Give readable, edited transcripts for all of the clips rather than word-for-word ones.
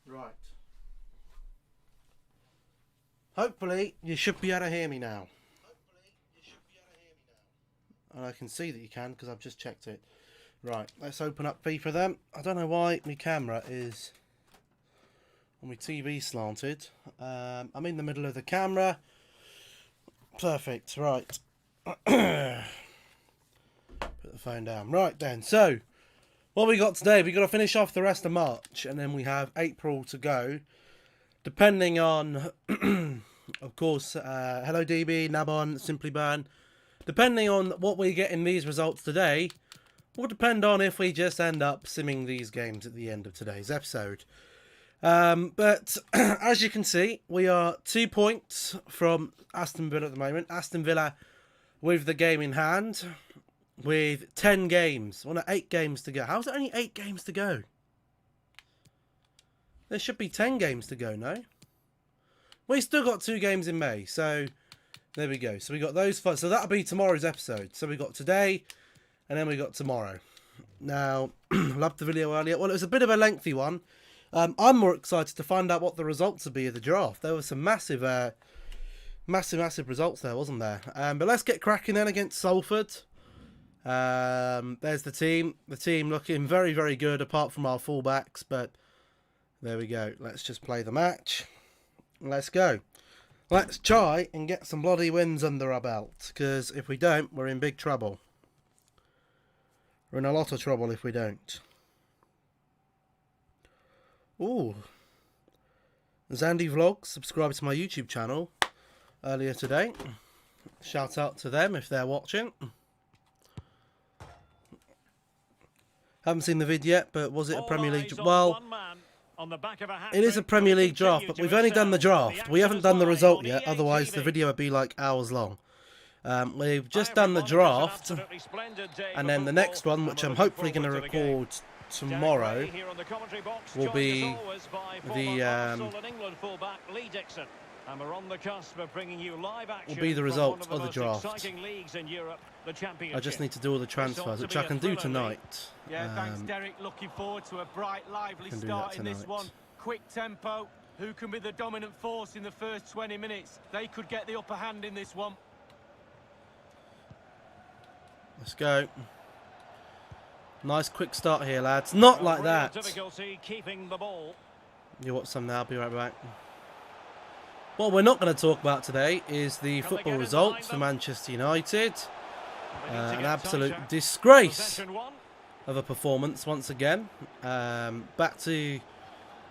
Right. Hopefully, you should be able to hear me now. And I can see that you can because I've just checked it. Right, let's open up FIFA then. I don't know why my camera is on my TV slanted. I'm in the middle of the camera. Perfect, right. Put the phone down. Right then, so what we got today, we've got to finish off the rest of March and then we have April to go. Depending on, of course, Hello DB, Nabon, Simply Burn. Depending on what we get in these results today, will depend on if we just end up simming these games at the end of today's episode. But as you can see, we are 2 points from Aston Villa at the moment. Aston Villa with the game in hand with 10 games. Well, no, 8 games to go. How's it only 8 games to go? There should be 10 games to go, no? We still got 2 games in May, so there we go. So we got those 5. So that'll be tomorrow's episode. So we got today, and then we got tomorrow. Now, loved the video earlier. Well, it was a bit of a lengthy one. I'm more excited to find out what the results will be of the draft. There were some massive results there, wasn't there? But let's get cracking then against Salford. There's the team. The team looking very, very good, apart from our fullbacks. But there we go. Let's just play the match. Let's go. Let's try and get some bloody wins under our belt. Because if we don't, we're in big trouble. We're in a lot of trouble if we don't. Ooh. Zandy Vlogs subscribed to my YouTube channel earlier today. Shout out to them if they're watching. Haven't seen the vid yet, but was it a Premier League? Well, it is a Premier League draft, but we've only done the draft. We haven't done the result yet, otherwise the video would be like hours long. We've just done the draft, and then the next one, which I'm hopefully going to record tomorrow, will be the result of the draft. I just need to do all the transfers, which I can do tonight. Yeah, thanks, Derek. Looking forward to a bright, lively start in this one. Quick tempo. Who can be the dominant force in the first 20 minutes? They could get the upper hand in this one. Let's go. Nice quick start here, lads. Not like that. You watch some now, I'll be right back. What we're not going to talk about today is the football results for Manchester United. An absolute disgrace of a performance once again. Back to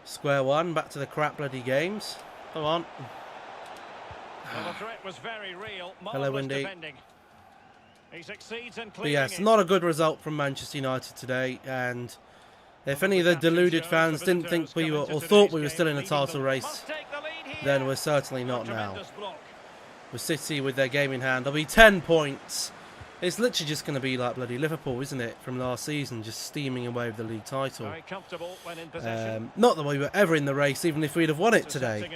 square one, back to the crap bloody games. Come on. Hello, Wendy. But yes, not a good result from Manchester United today, and if any of the deluded fans didn't think we were, or thought we were still in a title race, then we're certainly not now. With City with their game in hand, there'll be 10 points. It's literally just going to be like bloody Liverpool, isn't it, from last season, just steaming away with the league title. Not that we were ever in the race, even if we'd have won it today.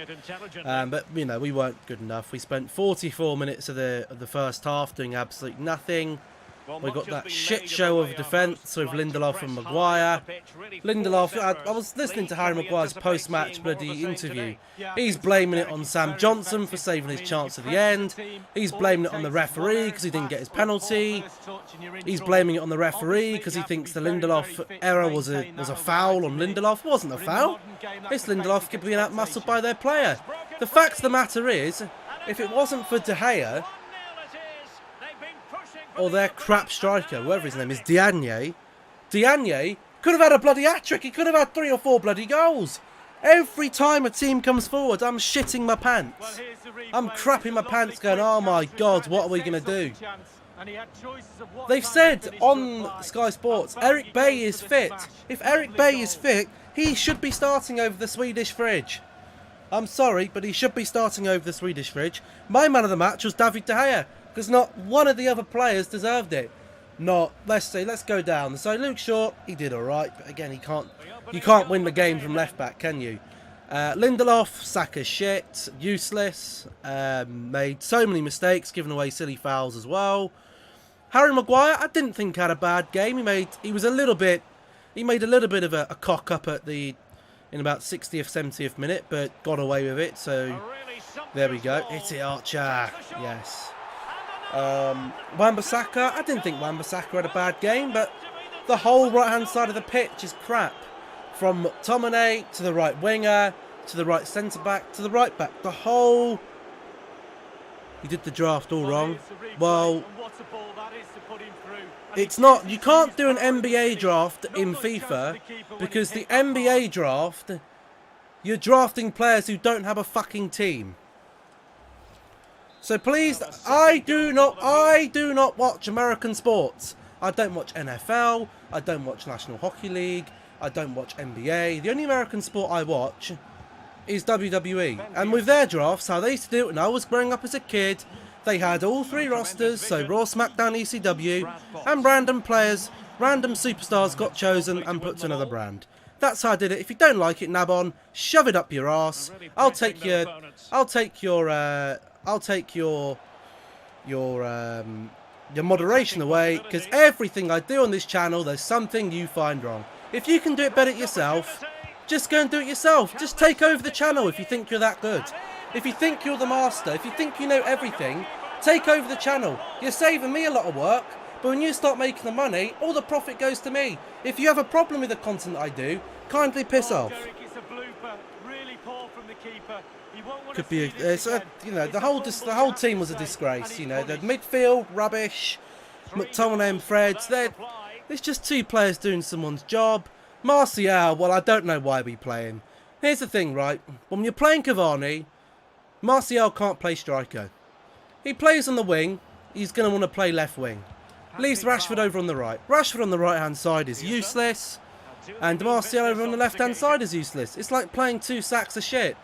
But, you know, we weren't good enough. We spent 44 minutes of the first half doing absolutely nothing. We got that shit show of defence with Lindelof and Maguire. Lindelof, I was listening to Harry Maguire's post-match bloody interview. He's blaming it on Sam Johnson for saving his chance at the end. He's blaming it on the referee because he didn't get his penalty. He's blaming it on the referee because he thinks the Lindelof error was a foul on Lindelof. It wasn't a foul. It's Lindelof being out-muscled by their player. The fact of the matter is, if it wasn't for De Gea, or their crap striker, whoever his name is, Diagne could have had a bloody hat-trick. He could have had 3 or 4 bloody goals. Every time a team comes forward, I'm shitting my pants. I'm crapping my pants going, oh my God, what are we going to do? They've said on Sky Sports, Eric Bay is fit. If Eric Bay is fit, he should be starting over the Swedish fridge. I'm sorry, but he should be starting over the Swedish fridge. My man of the match was David De Gea, because not one of the other players deserved it. Let's go down. So Luke Shaw, he did alright, but again, you can't win the game from left back, can you? Lindelof, Saka shit, useless, made so many mistakes, giving away silly fouls as well. Harry Maguire, I didn't think had a bad game. He made a little bit of a cock up in about 60th, 70th minute, but got away with it. So there we go. It's it, Archer. Yes. Wan-Bissaka, I didn't think Wan-Bissaka had a bad game, but the whole right-hand side of the pitch is crap. From McTominay to the right winger, to the right centre-back, to the right back. The whole... He did the draft all wrong. Well, it's not... You can't do an NBA draft in FIFA because the NBA draft, you're drafting players who don't have a fucking team. So please, I do not watch American sports. I don't watch NFL. I don't watch National Hockey League. I don't watch NBA. The only American sport I watch is WWE. And with their drafts, how they used to do it when I was growing up as a kid, they had all three rosters, so Raw, SmackDown, ECW, and random players, random superstars got chosen and put to another brand. That's how I did it. If you don't like it, Nabon, shove it up your arse. I'll take your moderation away, because everything I do on this channel, there's something you find wrong. If you can do it better yourself, just go and do it yourself. Just take over the channel if you think you're that good. If you think you're the master, if you think you know everything, take over the channel. You're saving me a lot of work, but when you start making the money, all the profit goes to me. If you have a problem with the content I do, kindly piss off. Could be, the whole team was a disgrace. You know, the midfield rubbish. McTominay and Freds, there's just two players doing someone's job. Martial, well, I don't know why we play him. Here's the thing, right? When you're playing Cavani, Martial can't play striker. He plays on the wing. He's going to want to play left wing. Leaves Rashford over on the right. Rashford on the right-hand side is useless. And Martial over on the left-hand side is useless. It's like playing two sacks of shit.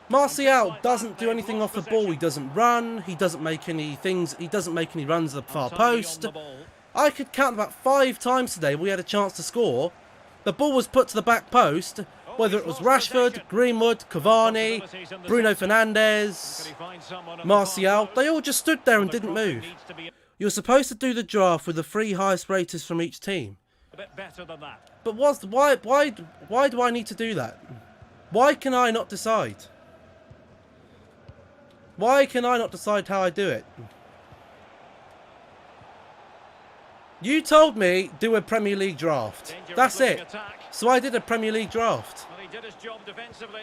Martial doesn't do anything off the ball. He doesn't run. He doesn't make any things. He doesn't make any runs at the far post. I could count about 5 times today we had a chance to score. The ball was put to the back post. Whether it was Rashford, Greenwood, Cavani, Bruno Fernandes, Martial, they all just stood there and didn't move. You're supposed to do the draft with the 3 highest raters from each team. But why do I need to do that? Why can I not decide? Why can I not decide how I do it? You told me do a Premier League draft. That's it. So I did a Premier League draft.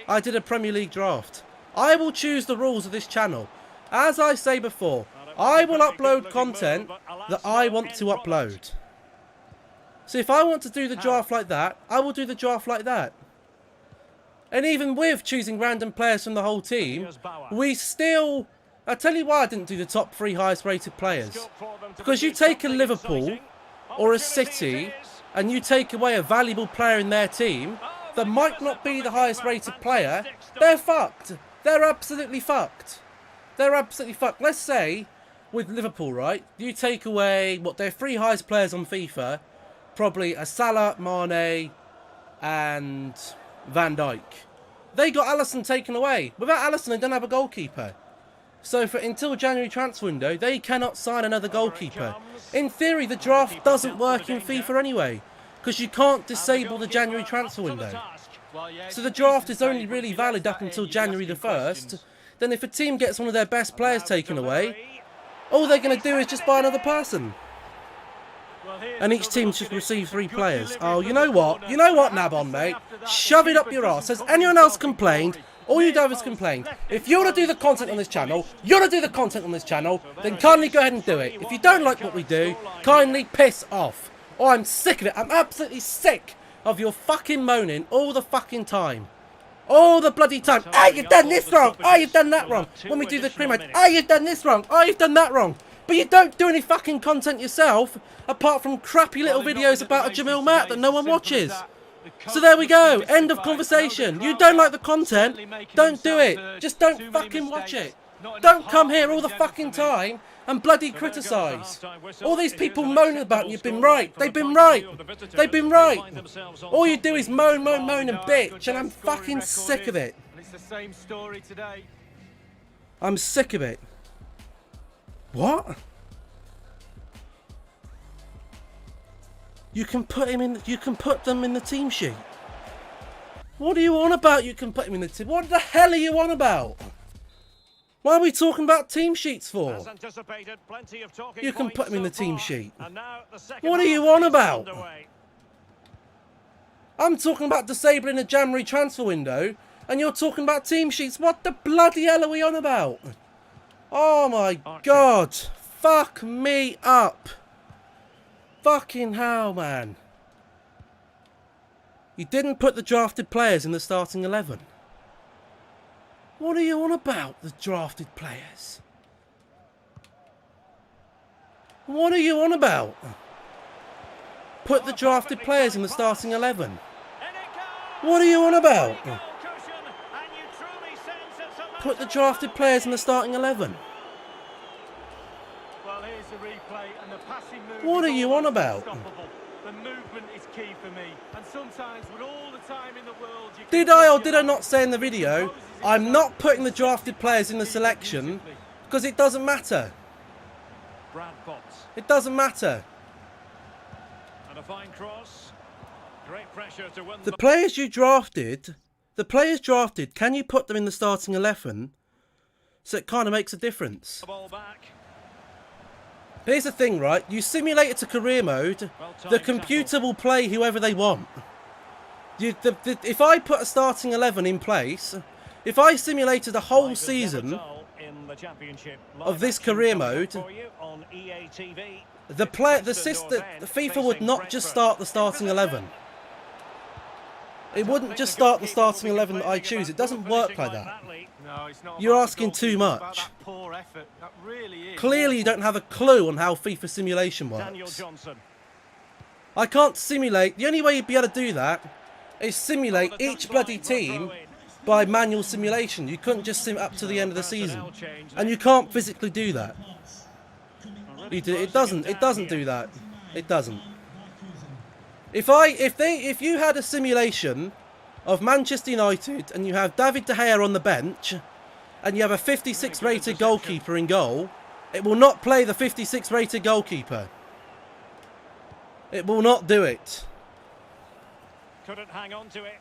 I did a Premier League draft. I will choose the rules of this channel. As I say before, I will upload content that I want to upload. So if I want to do the draft like that, I will do the draft like that. And even with choosing random players from the whole team, we still... I'll tell you why I didn't do the top 3 highest rated players. Because you take a Liverpool or a City and you take away a valuable player in their team that might not be the highest rated player, they're fucked. They're absolutely fucked. They're absolutely fucked. Let's say with Liverpool, right, you take away what their 3 highest players on FIFA, probably a Salah, Mane and Van Dijk. They got Alisson taken away. Without Alisson, they don't have a goalkeeper. So until January transfer window, they cannot sign another goalkeeper. In theory, the draft doesn't work in FIFA anyway, because you can't disable the January transfer window. So the draft is only really valid up until January the 1st. Then if a team gets one of their best players taken away, all they're going to do is just buy another person. And each team should receive 3 players. Oh, you know what? You know what, Nabon, mate? Shove it up your arse. Has anyone else complained? All you do is complain. If you want to do the content on this channel, then kindly go ahead and do it. If you don't like what we do, kindly piss off. Oh, I'm sick of it. I'm absolutely sick of your fucking moaning all the fucking time. All the bloody time. Ah, you've done this wrong. Ah, you've done that wrong. When we do the career mode, ah, you've done this wrong. Ah, you've done that wrong. But you don't do any fucking content yourself, apart from crappy little videos about a Jamil Matt that no one watches. So there we go. End of conversation. You don't like the content, don't do it. Just don't fucking watch it. Don't come here all the fucking time and bloody criticise. All these people moaning about you've been right. They've been right. They've been right. All you do is moan, moan, moan and bitch, and I'm fucking sick of it. It's the same story today. I'm sick of it. What? You can put him in. You can put them in the team sheet. What are you on about? You can put him in the team. What the hell are you on about? Why are we talking about team sheets for? You can put him in the team sheet. What are you on about? I'm talking about disabling a January transfer window, and you're talking about team sheets. What the bloody hell are we on about? Oh my God. Fuck me up. Fucking hell, man. You didn't put the drafted players in the starting 11. What are you on about, the drafted players? What are you on about? Put the drafted players in the starting 11. What are you on about? Put the drafted players in the starting 11. What are you on about? The movement is key for me, and sometimes with all the time in the world, did I or did I not say in the video, I'm not putting the drafted players in the selection because it doesn't matter. It doesn't matter. And a fine cross. Great pressure to win the players you drafted, can you put them in the starting 11 so it kind of makes a difference? ball back. Here's the thing, right? You simulate it to career mode, the computer will play whoever they want. If I put a starting 11 in place, if I simulated a whole season of this career mode, the FIFA would not just start the starting 11. It wouldn't just start the starting 11 that I choose. It doesn't work like that. You're asking too much. Clearly you don't have a clue on how FIFA simulation works. I can't simulate. The only way you'd be able to do that is simulate each bloody team by manual simulation. You couldn't just sim up to the end of the season. And you can't physically do that. It doesn't do that. It doesn't. If you had a simulation of Manchester United and you have David De Gea on the bench and you have a 56 rated goalkeeper in goal, it will not play the 56 rated goalkeeper. It will not do it. Couldn't hang on to it.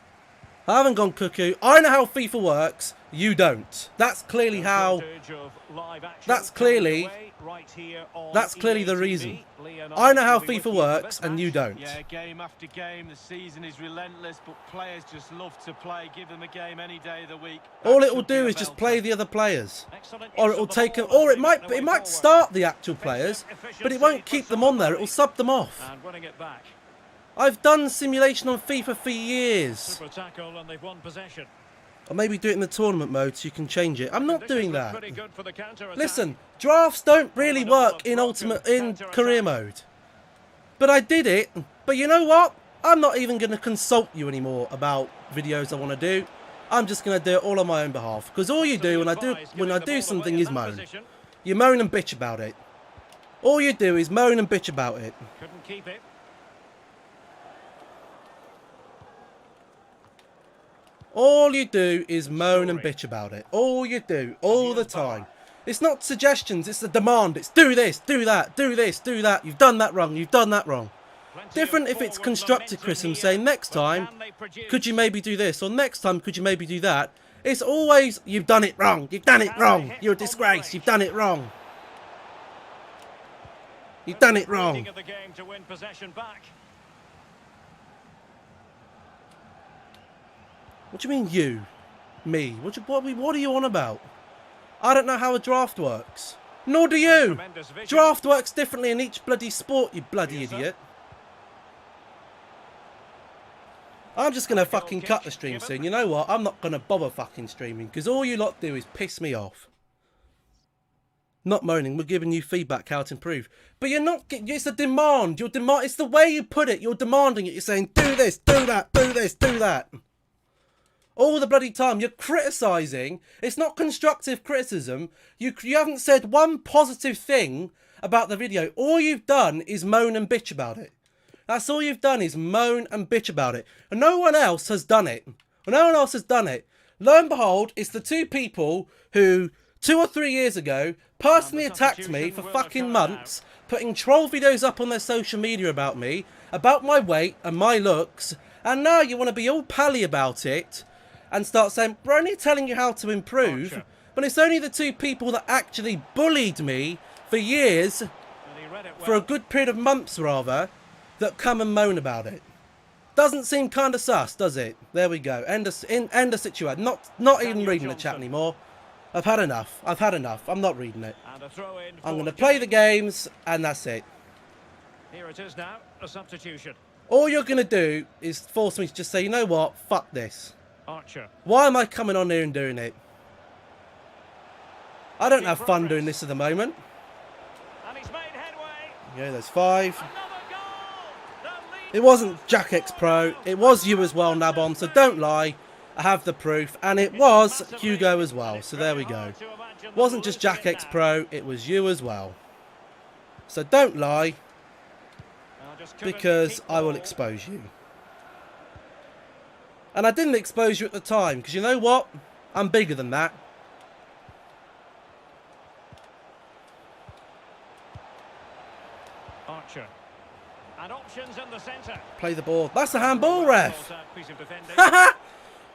I haven't gone cuckoo. I know how FIFA works. You don't. That's clearly how. That's clearly the reason. I know how FIFA works, and you don't. Yeah, game after game, the season is relentless, but players just love to play. Give them a game any day of the week. All it will do is just play the other players, or it will take them, or it might start the actual players, but it won't keep them on there. It will sub them off. I've done simulation on FIFA for years. Or maybe do it in the tournament mode so you can change it. I'm not doing that. Listen, drafts don't really work in career mode. But I did it. But you know what? I'm not even going to consult you anymore about videos I want to do. I'm just going to do it all on my own behalf. Because all you do when I do something is moan. You moan and bitch about it. All you do is moan and bitch about it. Couldn't keep it. All you do is moan and bitch about it. All you do, all the time. It's not suggestions, it's a demand. It's do this, do that, do this, do that. You've done that wrong, you've done that wrong. Different if it's constructive criticism saying next time, could you maybe do this? Or next time, could you maybe do that? It's always, you've done it wrong, you've done it wrong. You're a disgrace, you've done it wrong. You've done it wrong. What do you mean you? Me? What are you on about? I don't know how a draft works. Nor do you! Draft works differently in each bloody sport, you bloody idiot. I'm just going to fucking cut the stream soon. You know what? I'm not going to bother fucking streaming because all you lot do is piss me off. Not moaning, we're giving you feedback how to improve. But you're not, it's a demand. It's the way you put it. You're demanding it. You're saying, do this, do that, do this, do that. All the bloody time. You're criticising. It's not constructive criticism. You haven't said one positive thing about the video. All you've done is moan and bitch about it. That's all you've done is moan and bitch about it. And no one else has done it. No one else has done it. Lo and behold, it's the two people who 2 or 3 years ago personally attacked me for fucking months, putting troll videos up on their social media about me, about my weight and my looks, and now you want to be all pally about it and start saying, we're only telling you how to improve, but it's only the two people that actually bullied me for years, for a good period of months rather, that come and moan about it. Doesn't seem kind of sus, does it? There we go. End of situation. Not even reading the chat anymore. I've had enough. I've had enough. I'm not reading it. I'm going to play the games, and that's it. Here it is now, a substitution. All you're going to do is force me to just say, you know what? Fuck this. Archer. Why am I coming on here and doing it? I don't have fun doing this at the moment. And he's made headway. Yeah, there's 5. Another goal. It wasn't Jack X Pro. It was you as well, Nabon, so don't lie. I have the proof, and it was Hugo as well, so there we go. Wasn't just Jack X Pro, it was you as well. So don't lie, because I will expose you. And I didn't expose you at the time, because you know what? I'm bigger than that. Archer. And options in the centre. Play the ball. That's a handball, ref.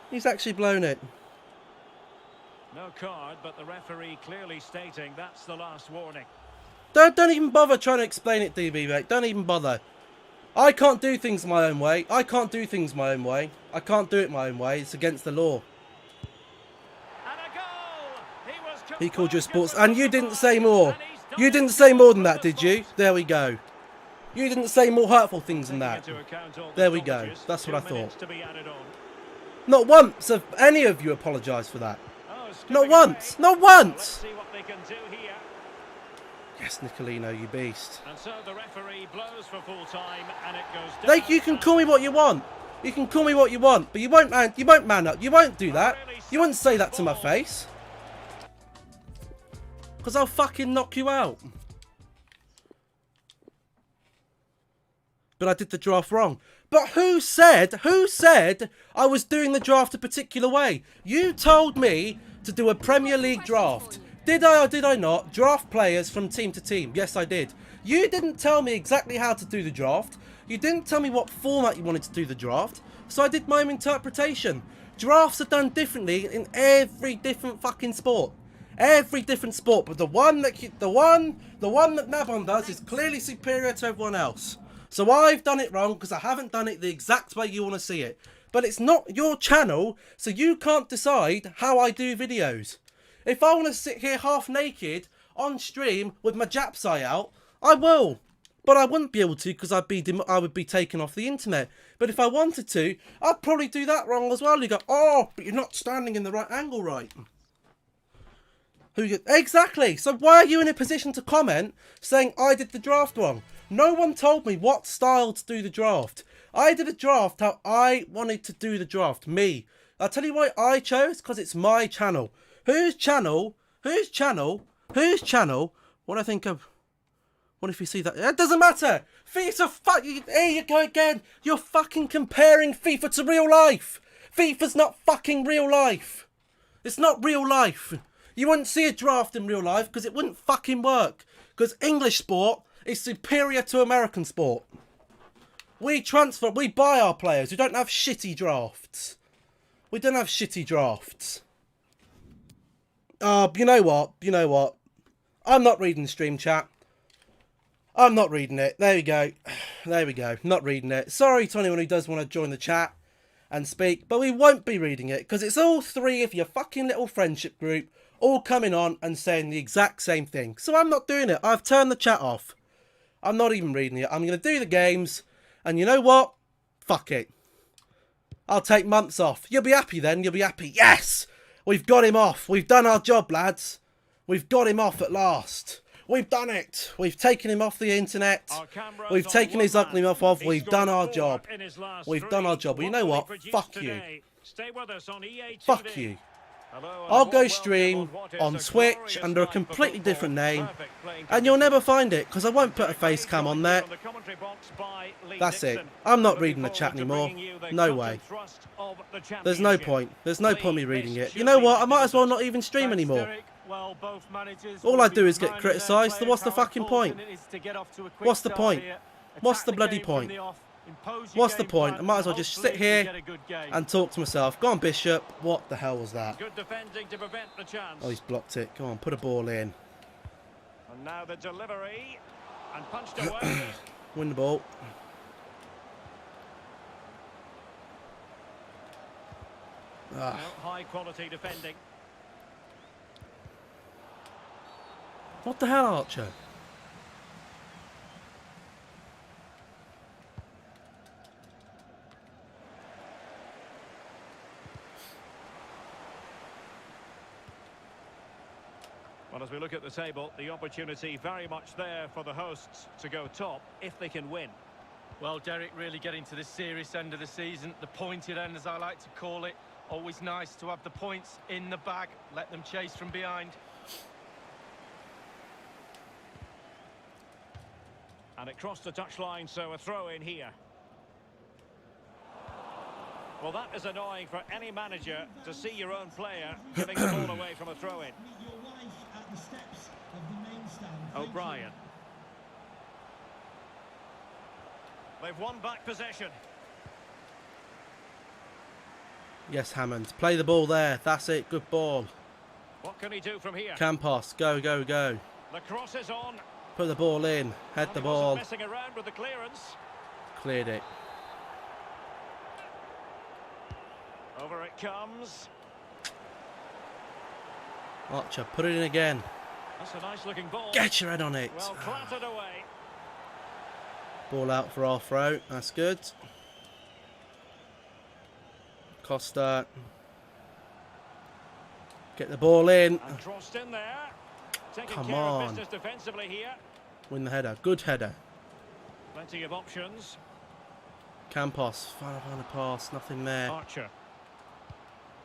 He's actually blown it. No card, but the referee clearly stating that's the last warning. Don't even bother trying to explain it, DB, mate. Don't even bother. I can't do things my own way. I can't do things my own way. I can't do it my own way. It's against the law. And a goal. He called you a sports... And you didn't say more. You didn't say more than that, did you? There we go. You didn't say more hurtful things than that. There we go. That's what I thought. Not once have any of you apologised for that. Not once. Not once. Yes, Nicolino, you beast. And so the referee blows for full time, and it goes down. You can call me what you want. You can call me what you want, but you won't man up. You won't do that. You won't say that to my face. Because I'll fucking knock you out. But I did the draft wrong. But who said I was doing the draft a particular way? You told me to do a Premier League draft. Did I or did I not draft players from team to team? Yes, I did. You didn't tell me exactly how to do the draft. You didn't tell me what format you wanted to do the draft. So I did my own interpretation. Drafts are done differently in every different fucking sport. Every different sport. But the one that Nabon does is clearly superior to everyone else. So I've done it wrong because I haven't done it the exact way you want to see it. But it's not your channel, so you can't decide how I do videos. If I want to sit here half naked on stream with my Japs eye out, I will. But I wouldn't be able to because I would be taken off the internet. But if I wanted to, I'd probably do that wrong as well. You go, oh, but you're not standing in the right angle right. Exactly. So why are you in a position to comment saying I did the draft wrong? No one told me what style to do the draft. I did a draft how I wanted to do the draft. Me. I'll tell you why I chose. Because it's my channel. Whose channel? Whose channel? Whose channel? What I think of... What if you see that? It doesn't matter. FIFA, here you go again. You're fucking comparing FIFA to real life. FIFA's not fucking real life. It's not real life. You wouldn't see a draft in real life because it wouldn't fucking work. Because English sport is superior to American sport. We buy our players. We don't have shitty drafts. We don't have shitty drafts. You know what? You know what? I'm not reading the stream chat. I'm not reading it. There we go. There we go. Not reading it. Sorry to anyone who does want to join the chat and speak, but we won't be reading it because it's all three of your fucking little friendship group all coming on and saying the exact same thing. So I'm not doing it. I've turned the chat off. I'm not even reading it. I'm going to do the games, and you know what? Fuck it. I'll take months off. You'll be happy then. You'll be happy. Yes! We've got him off. We've done our job, lads. We've got him off at last. We've done it. We've taken him off the internet. We've taken his ugly mouth off. We've done our job. We've done our job. Well, you know what? Fuck you. Fuck you. I'll go stream on Twitch under a completely different name, and you'll never find it because I won't put a face cam on there. That's it. I'm not reading the chat anymore. No way. There's no point. There's no point me reading it. You know what? I might as well not even stream anymore. All I do is get criticised. So what's the fucking point? What's the point? What's the bloody point? What's the point? I might as well just sit here and talk to myself. Go on, Bishop. What the hell was that? Good defending to prevent the chance. Oh, he's blocked it. Go on, put a ball in. And now the delivery. And punched away. Win the ball. Ah. No, high quality defending. What the hell, Archer? Well, as we look at the table, the opportunity very much there for the hosts to go top if they can win. Well, Derek, really getting to the serious end of the season, the pointed end, as I like to call it. Always nice to have the points in the bag, let them chase from behind. And it crossed the touchline, so a throw in here. Well, that is annoying for any manager to see your own player giving the ball away from a throw-in. O'Brien. They've won back possession. Yes, Hammond. Play the ball there. That's it. Good ball. What can he do from here? Campos. Go, go, go. The cross is on. Put the ball in. Head the ball. Messing around with the clearance. Cleared it. Over it comes. Archer, put it in again. That's a nice looking ball. Get your head on it. Well clattered away. Ball out for our throw. That's good. Costa. Get the ball in. And crossed in there. Taking Come care on. of business defensively here. Win the header. Good header. Plenty of options. Campos. Final pass. Nothing there. Archer.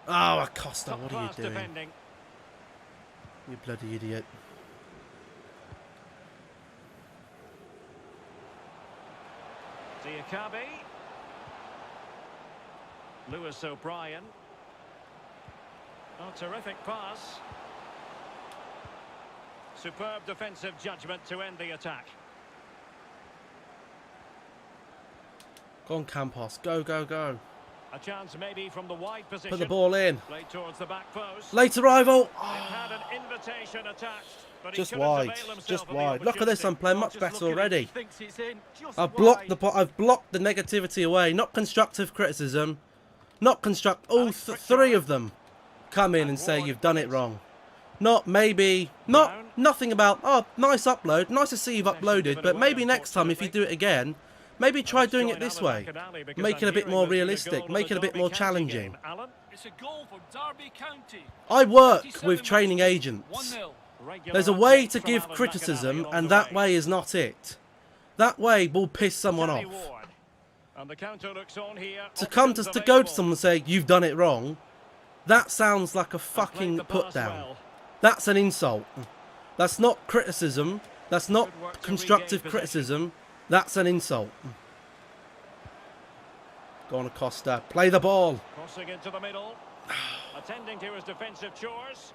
Oh, Acosta. Top What are you class doing? defending. You bloody idiot. Diakabi. Lewis O'Brien. Oh, terrific pass. Superb defensive judgment to end the attack. Go on, Campos. Go, go, go. A chance maybe from the wide position. Put the ball in. Played towards the back post. Late arrival. They've had an invitation attached, but Just he couldn't wide. avail himself Just of the wide. Look at this. I'm playing much better already. Thinks it's in. Just I've wide. blocked the negativity away. Not constructive criticism. Not construct. All three of them come in and say you've done it wrong. Not maybe. Nothing about. Oh, nice upload. Nice to see you've uploaded. But maybe next time if you do it again, maybe try doing it this way. Make it a bit more realistic. Make it a bit more challenging. It's a goal for Derby County. I work with training agents. There's a way to give criticism, and that way is not it. That way will piss someone off. And the counter looks on here. To come to go to someone and say you've done it wrong, that sounds like a fucking put down. That's an insult. That's not criticism. That's not constructive criticism. That's an insult. Go on, Acosta. Play the ball. Crossing into the middle. Attending to his defensive chores.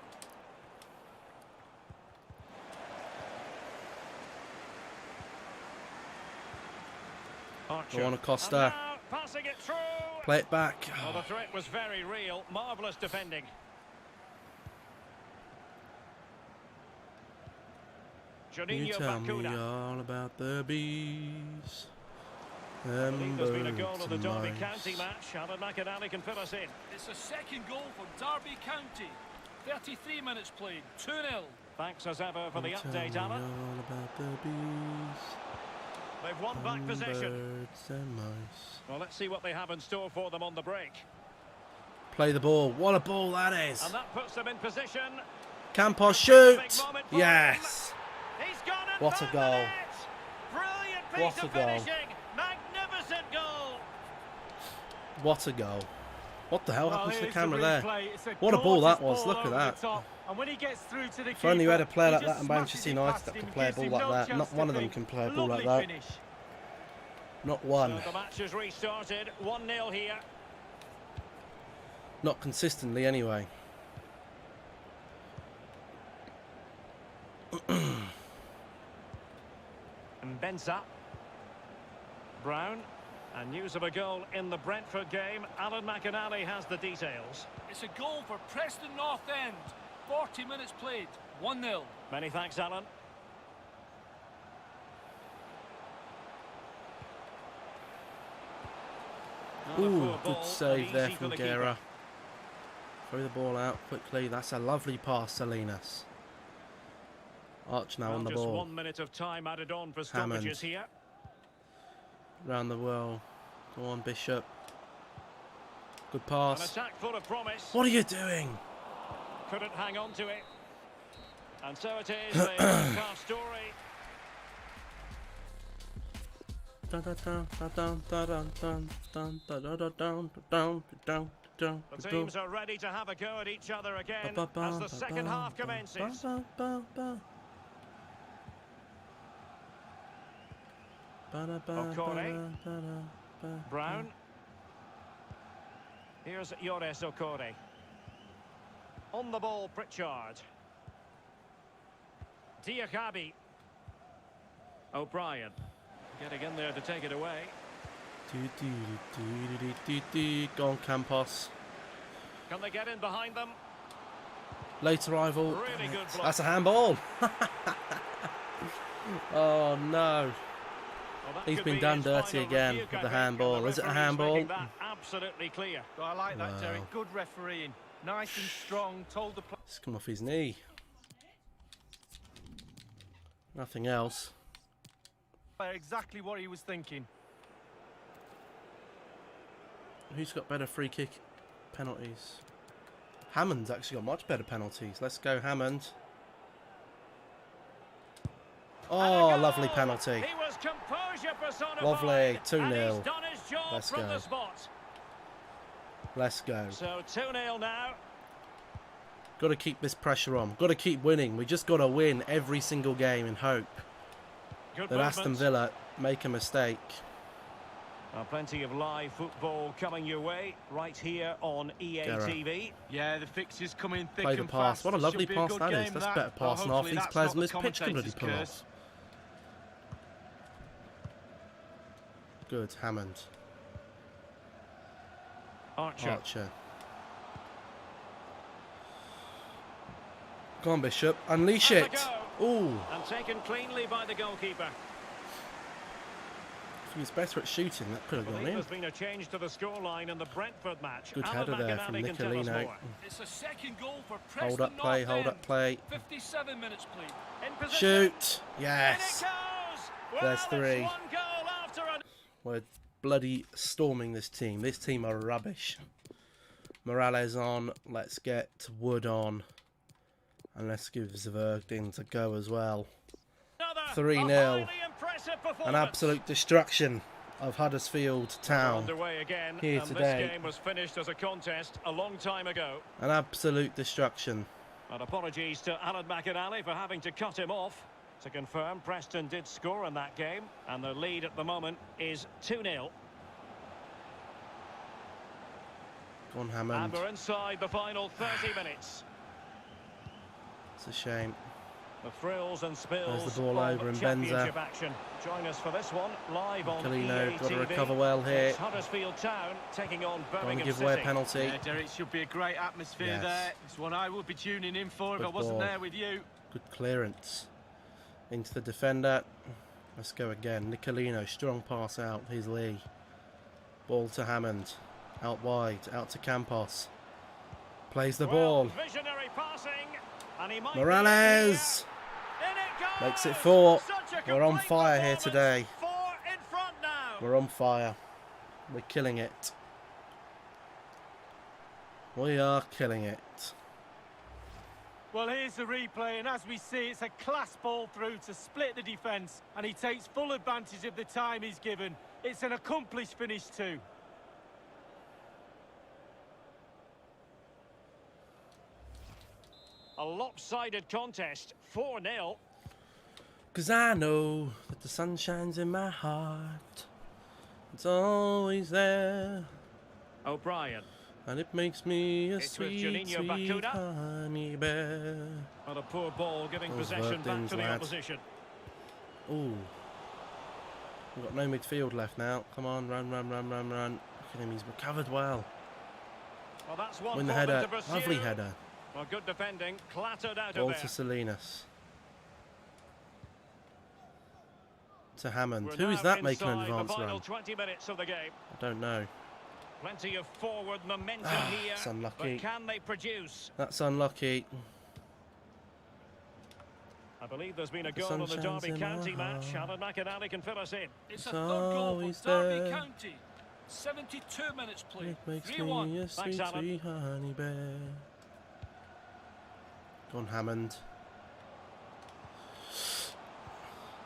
Go on, Acosta. Passing it through. Play it back. Well, the threat was very real. Marvellous defending. You tell me all about the bees. I think there's been a goal in the Derby County match. Alan McAnally can fill us in. It's a second goal for Derby County. 33 minutes played. 2-0. Thanks as ever for the update, Alan. All about the bees. They've They've won back possession. Birds and mice. Well, let's see what they have in store for them on the break. Play the ball. What a ball that is. And that puts them in position. Campos shoot. Yes. He's gone and What a found goal. the net. Brilliant piece What a of goal. finishing. Magnificent goal. What a goal. What the hell happened to the here's camera the there? replay. It's What a ball that gorgeous was. Look ball at over that. the top. And when he gets through to the If only you had a keeper, player he like just that in smashes Manchester it United past that him could and play a gives him ball no like that. chance Not to one of them think. can play a ball like Lovely that. finish. Not one. So the match has restarted. 1-0 here. Not consistently anyway. And Benza. Brown. And news of a goal in the Brentford game. Alan McInally has the details. It's a goal for Preston North End. 40 minutes played. 1-0. Many thanks, Alan. Ooh, good save there from Guerra. Throw the ball out quickly. That's a lovely pass, Salinas. Arch now on the Just ball. 1 minute of time added on for Hammond. stoppages here. Round the world. Go on, Bishop. Good An pass. attack full of promise. What are you doing? Couldn't hang on to it. And so it is, the half story. The teams are ready to have a go at each other again as the second half commences. Okore. Brown. Here's Yores Okore. On the ball, Pritchard. Diakabi. O'Brien. Getting in there to take it away. Go on, Campos. Can they get in behind them? Late arrival. Really good block. That's a handball. Oh no. Well, that He's could been be done his dirty final again rebuke, with I the think, handball. and the Is it a referee's handball? making that absolutely clear. I like that, Wow. Derek. Good refereeing. Nice and strong. Told the It's come off his knee. Nothing else. player exactly what he was thinking. Who's got better free kick penalties? Hammond's actually got much better penalties. Let's go, Hammond. Oh, lovely penalty. He was composure personified, Lovely, and 2-0. he's done his job Let's from go. the spot. Let's go. So 2-0 now. Got to keep this pressure on. Got to keep winning. We just got to win every single game and hope Good that Aston movement. Villa make a mistake. Plenty of live football coming your way right here on EA Guerra. TV. Yeah, the fixtures come in thick Play the and pass. fast. What a Should lovely be pass good that is. game, That's that. better Well, pass than half hopefully these that's players not on this the pitch can bloody pull commentator's off. Good, Hammond. Archer. Archer. Go on, Bishop. Unleash Has a it. go. Ooh. And taken cleanly by the goalkeeper. If he was better at shooting, that could have I gone believe in. there's been a change to the scoreline in the Brentford match. Good Alan header there from McInally can tell us Nicolino. more. It's a second goal for Preston Hold up play, North hold End. up play. 57 minutes played. In position. Shoot. In Yes. it goes. Well, There's it's three. one goal after an... We're bloody storming this team. This team are rubbish. Morales on. Let's get Wood on. And let's give Zvergdin a go as well. 3-0. An absolute destruction of Huddersfield Town. Underway again, here and today. this game was finished as a contest a long time ago. An absolute destruction. And apologies to Alan McInally for having to cut him off. To confirm, Preston did score in that game, and the lead at the moment is 2-0. Go on, And Hammond. we're inside the final 30 minutes. It's a shame. The thrills and spills There's the ball of over in championship Benza. action. Join us for this one live on Nicolino EA got to TV. recover well here. It's Huddersfield Town taking on Going Birmingham to give City. away a penalty. Yeah, Derek, should be a great atmosphere Yes. there. It's one I would be tuning in for if Good I wasn't ball. there with you. Good clearance. Into the defender. Let's go again. Nicolino, strong pass out. Here's Lee. Ball to Hammond. Out wide. Out to Campos. Plays the Well, ball. visionary passing, and he might Morales be in it goes. makes it 4. Such a We're on complete fire here performance. today. 4 We're on fire. We're killing it. We are killing it. Well, here's the replay, and as we see, it's a class ball through to split the defence, and he takes full advantage of the time he's given. It's an accomplished finish too. A lopsided contest, 4-0. 'Cause I know that the sun shines in my heart. It's always there. O'Brien. And it makes me a It's with sweet, Juninho sweet Bakuda. honey bear. And a poor ball giving Those possession back things, to the lad. opposition. Ooh. We've got no midfield left now. Come on, run, run, run, run, run. Look at him, he's recovered well. Well, that's one Win the for them header. to pursue. Lovely header. Well, good defending, clattered out Ball of to there. Salinas. To Hammond. We're Who is now that making an inside advance the final run? 20 minutes of the game. I don't know. Plenty of forward momentum here. That's unlucky. But can they produce? That's unlucky. I believe there's been a The goal in the sun shines Derby in County my match. heart. Alan McInally can fill us in. It's It's a third goal always for Derby there. County. 72 minutes played. It makes 3-1. me a Thanks, sweet, Alan. sweet honey bear. Go on, Hammond.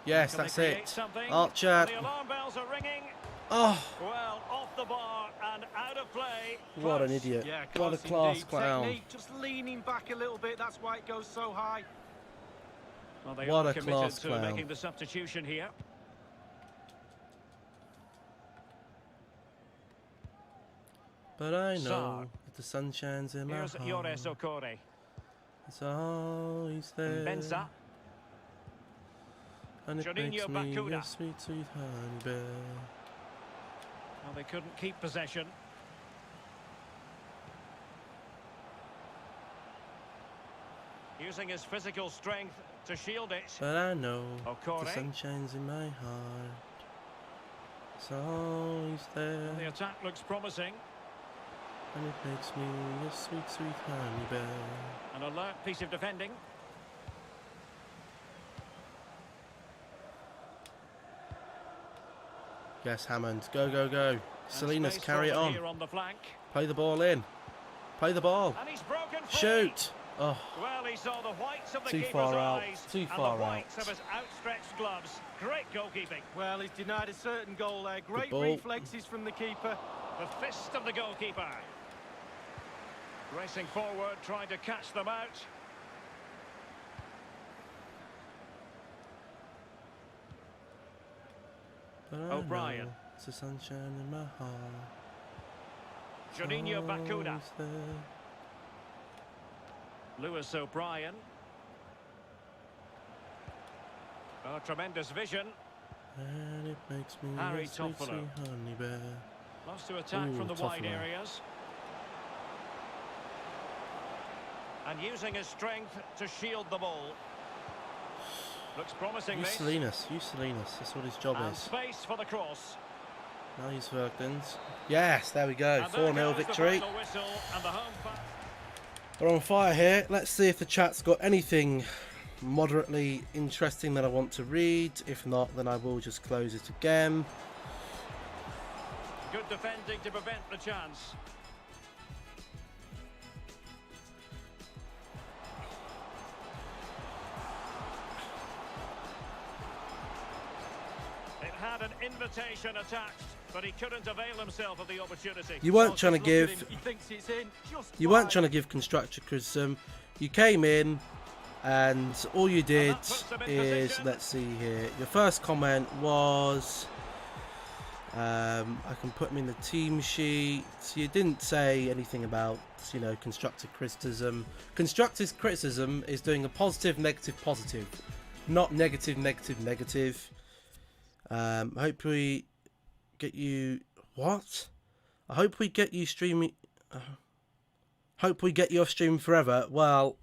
Yes, Can they that's create it. something? Archer. The alarm bells are ringing. Oh, Well, off the bar and out of play. what an Close. idiot. Yeah, What a close class indeed. clown. Technique, just leaning back a little bit, that's why it goes so high. Well, they What are a committed class to clown. making the substitution here. But I know Sarr. that the sun shines in my Here's heart. Yores Okore. It's always there. Benza. And it Juninho makes me Bakuda. a sweet, sweet honey bear. Well, they couldn't keep possession. Using his physical strength to shield it. But I know Okore. the sun shines in my heart. It's always there. The attack looks promising. And it makes me a sweet, sweet honey bear. An alert piece of defending. Yes, Hammond. Go, go, go. And Salinas, space carry it forward on. here on the flank. Play the ball in. Play the ball. And he's broken free. Shoot. Oh, Well, he saw the whites of the Too keeper's far out, eyes too and far the out. whites of his outstretched gloves. Great goalkeeping. Well, he's denied a certain goal there. Great ball. reflexes from the keeper. The fist of the goalkeeper. Racing forward, trying to catch them out. but I O'Brien. know it's the sunshine in my heart. Juninho Bakuda. Always there. Lewis O'Brien. Oh, tremendous vision. And it makes me Harry a sweet, Toffolo. sweet honey bear. Loves to attack Ooh, from the wide Toffolo. areas. And using his strength to shield the ball. Looks promising, Use this. Salinas. Use Salinas. That's what his job And is. space for the cross. Now use Verkens. Yes, there we go. And there 4-0 goes the victory. final whistle and the home We're on fire here. Let's see if the chat's got anything moderately interesting that I want to read. If not, then I will just close it again. Good defending to prevent the chance. It had an invitation attached, but he couldn't avail himself of the opportunity. You weren't Well, trying to just look at give. him. He thinks it's in. Just You weren't wide. trying to give constructive criticism. You came in, and all you did is, let's see here. Your first comment was, I can put them in the team sheet. You didn't say anything about, constructive criticism. Constructive criticism is doing a positive, negative, positive, not negative, negative, negative. I hope we get you. What? I hope we get you streaming. Hope we get you off stream forever. Well,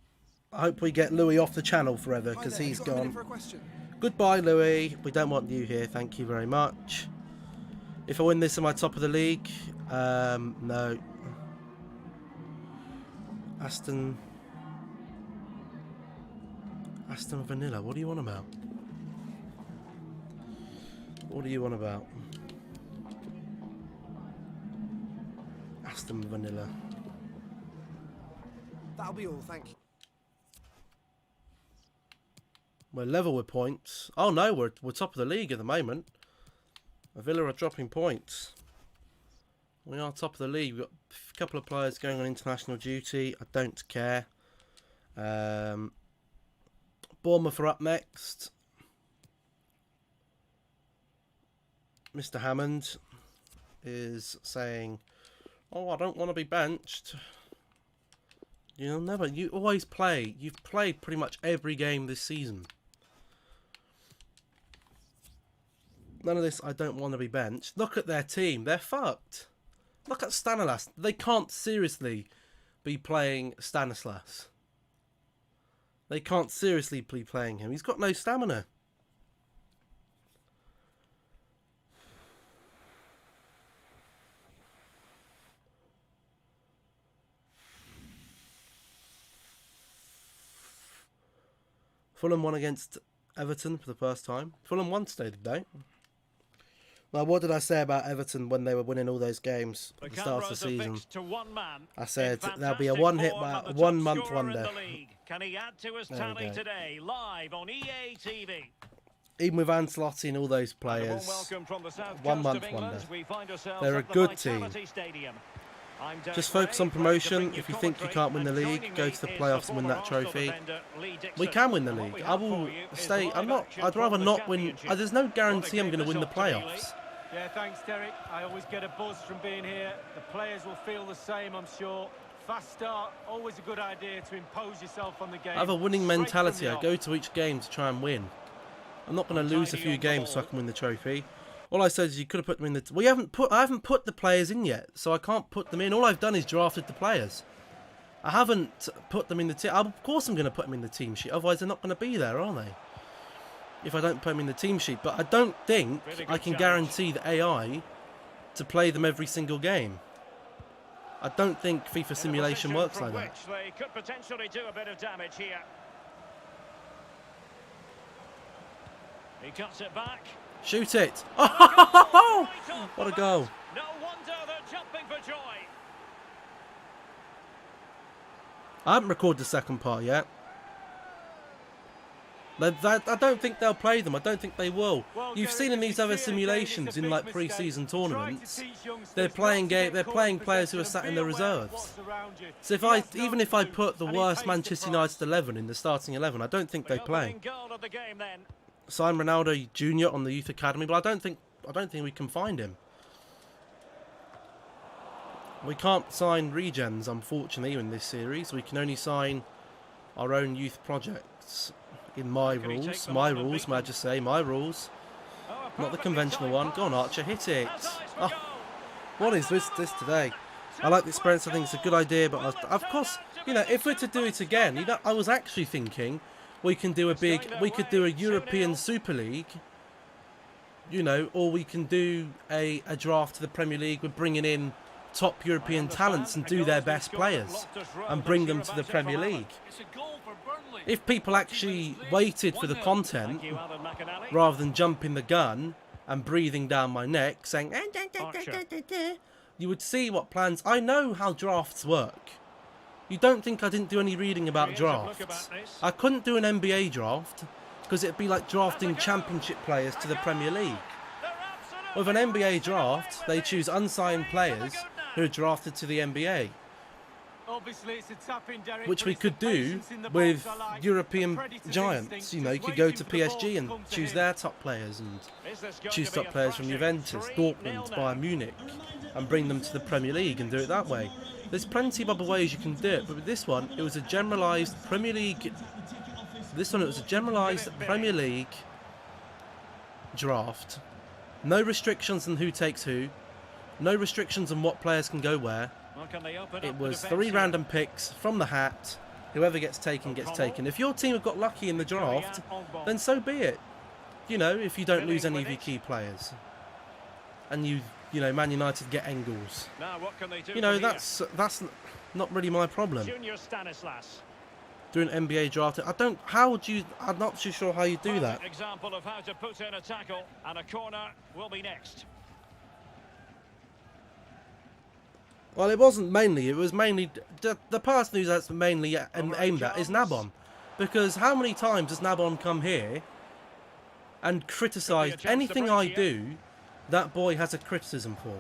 I hope we get Louis off the channel forever because he's gone. Goodbye, Louis. We don't want you here. Thank you very much. If I win this, am I top of the league? No. Aston Vanilla. What do you want about? What do you want about? Aston Vanilla. That'll be all, thank you. We're level with points. Oh no, we're top of the league at the moment. Villa are dropping points. We are top of the league. We've got a couple of players going on international duty. I don't care. Bournemouth are up next. Mr. Hammond is saying, "Oh, I don't want to be benched." You'll never. You always play. You've played pretty much every game this season. None of this, I don't want to be benched. Look at their team. They're fucked. Look at Stanislas. They can't seriously be playing Stanislas. They can't seriously be playing him. He's got no stamina. Fulham won against Everton for the first time. Fulham won today, did they? Well, what did I say about Everton when they were winning all those games at the start of the season? I said there'll be a one-month wonder. Can he add to his tally today? Live on EA TV. Even with Ancelotti and all those players, 1 month wonder. They're a good team. Just focus on promotion. If you think you can't win the league, go to the playoffs and win that trophy. We can win the league. I will stay. I'd rather not win. There's no guarantee I'm going to win the playoffs. Yeah, thanks, Derek. I always get a buzz from being here. The players will feel the same, I'm sure. Fast start, always a good idea to impose yourself on the game. I have a winning mentality. I go to each game to try and win. I'm not going to lose a few games so I can win the trophy. All I said is you could have put them in the... I haven't put the players in yet, so I can't put them in. All I've done is drafted the players. I haven't put them in the team. Of course I'm going to put them in the team sheet. Otherwise they're not going to be there, are they? If I don't put them in the team sheet. But I don't think I can guarantee the AI to play them every single game. I don't think FIFA simulation works like that. They could potentially do a bit of damage here. He cuts it back. Shoot it! Oh, what a goal! No wonder they're jumping for joy. I haven't recorded the second part yet. I don't think they'll play them. I don't think they will. You've seen in these other simulations in like pre-season tournaments, they're playing players who are sat in the reserves. So even if I put the worst Manchester United 11 in the starting 11, I don't think they play. Sign Ronaldo Jr. on the youth academy, but I don't think we can find him. We can't sign regens, unfortunately, in this series. We can only sign our own youth projects. In my rules, may I just say, my rules. Not the conventional one. Go on, Archer, hit it. Oh, what is this today? I like the experience. I think it's a good idea, but of course, you know, if we're to do it again, you know, I was actually thinking we could do a European Super League, you know, or we can do a draft to the Premier League with bringing in top European talents and do their best players and bring them to the Premier League. If people actually waited for the content rather than jumping the gun and breathing down my neck saying you would see what plans. I know how drafts work. You don't think I didn't do any reading about drafts. I couldn't do an NBA draft because it'd be like drafting championship players to the Premier League. With an NBA draft, they choose unsigned players who are drafted to the NBA. Obviously, it's a tap-in, Derek, which we could do with European giants. You know, you could go to PSG and choose their top players and choose top players from Juventus, Dortmund, Bayern Munich and bring them to the Premier League and do it that way. There's plenty of other ways you can do it, but with this one, it was a generalised Premier League. This one, it was a generalised Premier League draft. No restrictions on who takes who. No restrictions on what players can go where. It was 3 random picks from the hat. Whoever gets taken, gets taken. If your team have got lucky in the draft, then so be it. You know, if you don't lose any of your key players. And you know, Man United get Engels. You know, that's not really my problem. Doing NBA draft, I'm not too sure how you do that. Example of how to put in a tackle, and a corner will be next. Well, it wasn't mainly. It was mainly the person who's that's mainly aimed at is Nabon, because how many times has Nabon come here and criticised anything I do? That boy has a criticism for.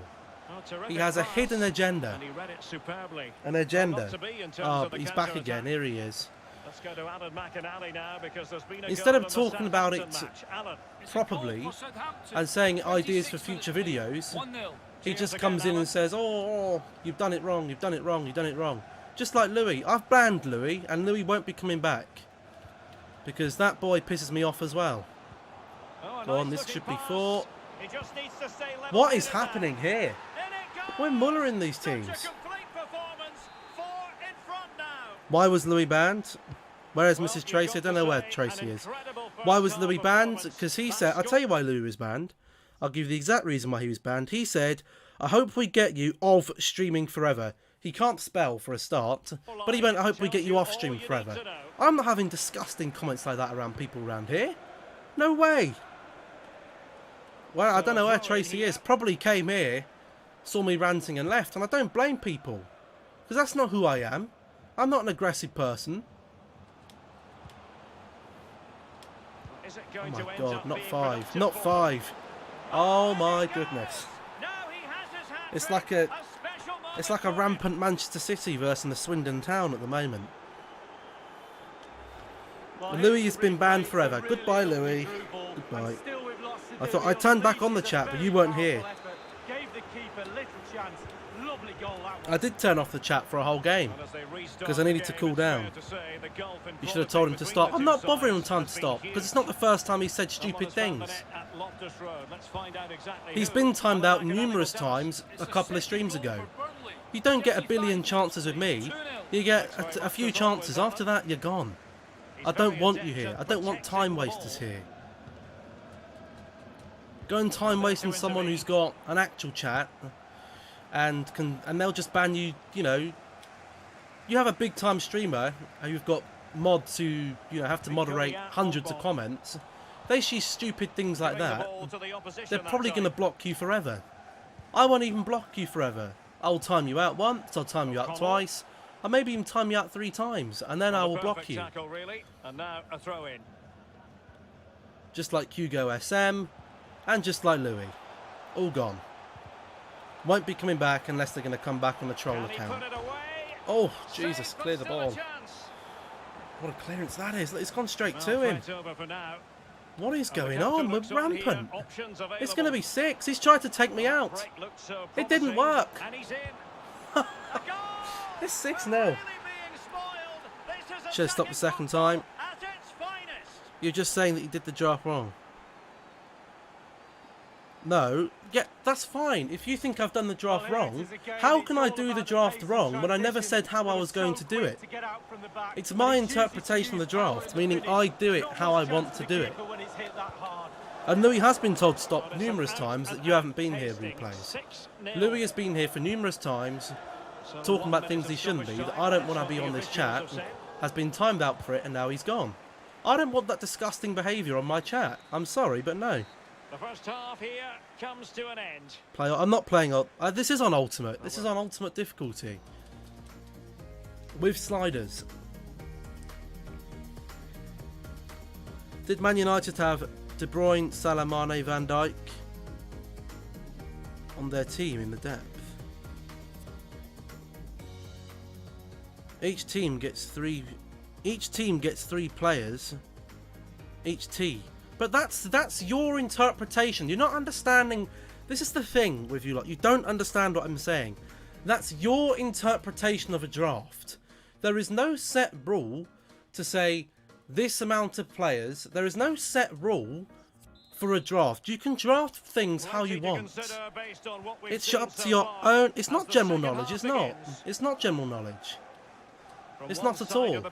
He has a hidden agenda. And he read it superbly. An agenda. Oh, but he's back again. Here he is. Let's go to Alan McInally now, because there's been a Instead goal of in the talking about it Southampton match. Alan. properly and saying ideas for future videos, he just comes in and says, oh, you've done it wrong, you've done it wrong, you've done it wrong. Just like Louis. I've banned Louis, and Louis won't be coming back. Because that boy pisses me off as well. Go on, this should be 4. What is happening here? We're mullering these teams. Why was Louis banned? Where is Mrs. Tracy? I don't know where Tracy is. Why was Louis banned? Because he said, I'll tell you why Louis was banned. I'll give you the exact reason why he was banned. He said, I hope we get you off streaming forever. He can't spell for a start, but he went, I hope we get you off streaming forever. I'm not having disgusting comments like that around people around here. No way. Well, I don't know where Tracy is. Probably came here, saw me ranting and left, and I don't blame people. Because that's not who I am. I'm not an aggressive person. Oh my god, not 5. Not 5. Oh my goodness. It's like a rampant Manchester City versus the Swindon Town at the moment. Louis has been banned forever. Goodbye, Louis. Goodbye. I thought I turned back on the chat, but you weren't here. I did turn off the chat for a whole game because I needed to cool down. You should have told him to stop. I'm not bothering on time to stop because it's not the first time he said stupid things. He's been timed out numerous times a couple of streams ago. You don't get a billion chances with me. You get a few chances. After that, you're gone. I don't want you here. I don't want time wasters here. Go and time wasting someone who's got an actual chat and they'll just ban you. You know, you have a big time streamer who've got mods who have to moderate hundreds of comments. They see stupid things like that, they're probably going to block you forever. I won't even block you forever. I'll time you out once, I'll time you out twice, I'll maybe even time you out 3 times, and then I will block you. And now a throw in. Just like Hugo SM, and just like Louis. All gone. Won't be coming back unless they're going to come back on the troll account. Oh, Jesus, clear the ball. What a clearance that is. It's gone straight to him. What is going on? We're rampant. It's going to be 6. He's tried to take me out. It didn't work. It's 6-0. Should have stopped the second time. You're just saying that you did the draft wrong. No, yeah, that's fine. If you think I've done the draft wrong, how can I do the draft wrong when I never said how I was going to do it? It's my interpretation of the draft, meaning I do it how I want to do it. And Louis has been told to stop numerous times that you haven't been here, replays. Louis has been here for numerous times, talking about things he shouldn't be, that I don't want to be on this chat, has been timed out for it, and now he's gone. I don't want that disgusting behaviour on my chat. I'm sorry, but no. The first half here comes to an end. I'm not playing on. This is on ultimate. This is on ultimate difficulty with sliders. Did Man United have De Bruyne, Salah, Mane, Van Dijk on their team in the depth? Each team gets 3. Each team gets 3 players. Each team. But that's your interpretation. You're not understanding. This is the thing with you lot. You don't understand what I'm saying. That's your interpretation of a draft. There is no set rule to say this amount of players. There is no set rule for a draft. You can draft things how you want. It's up to your own. It's not general knowledge. It's not. It's not general knowledge. It's not at all.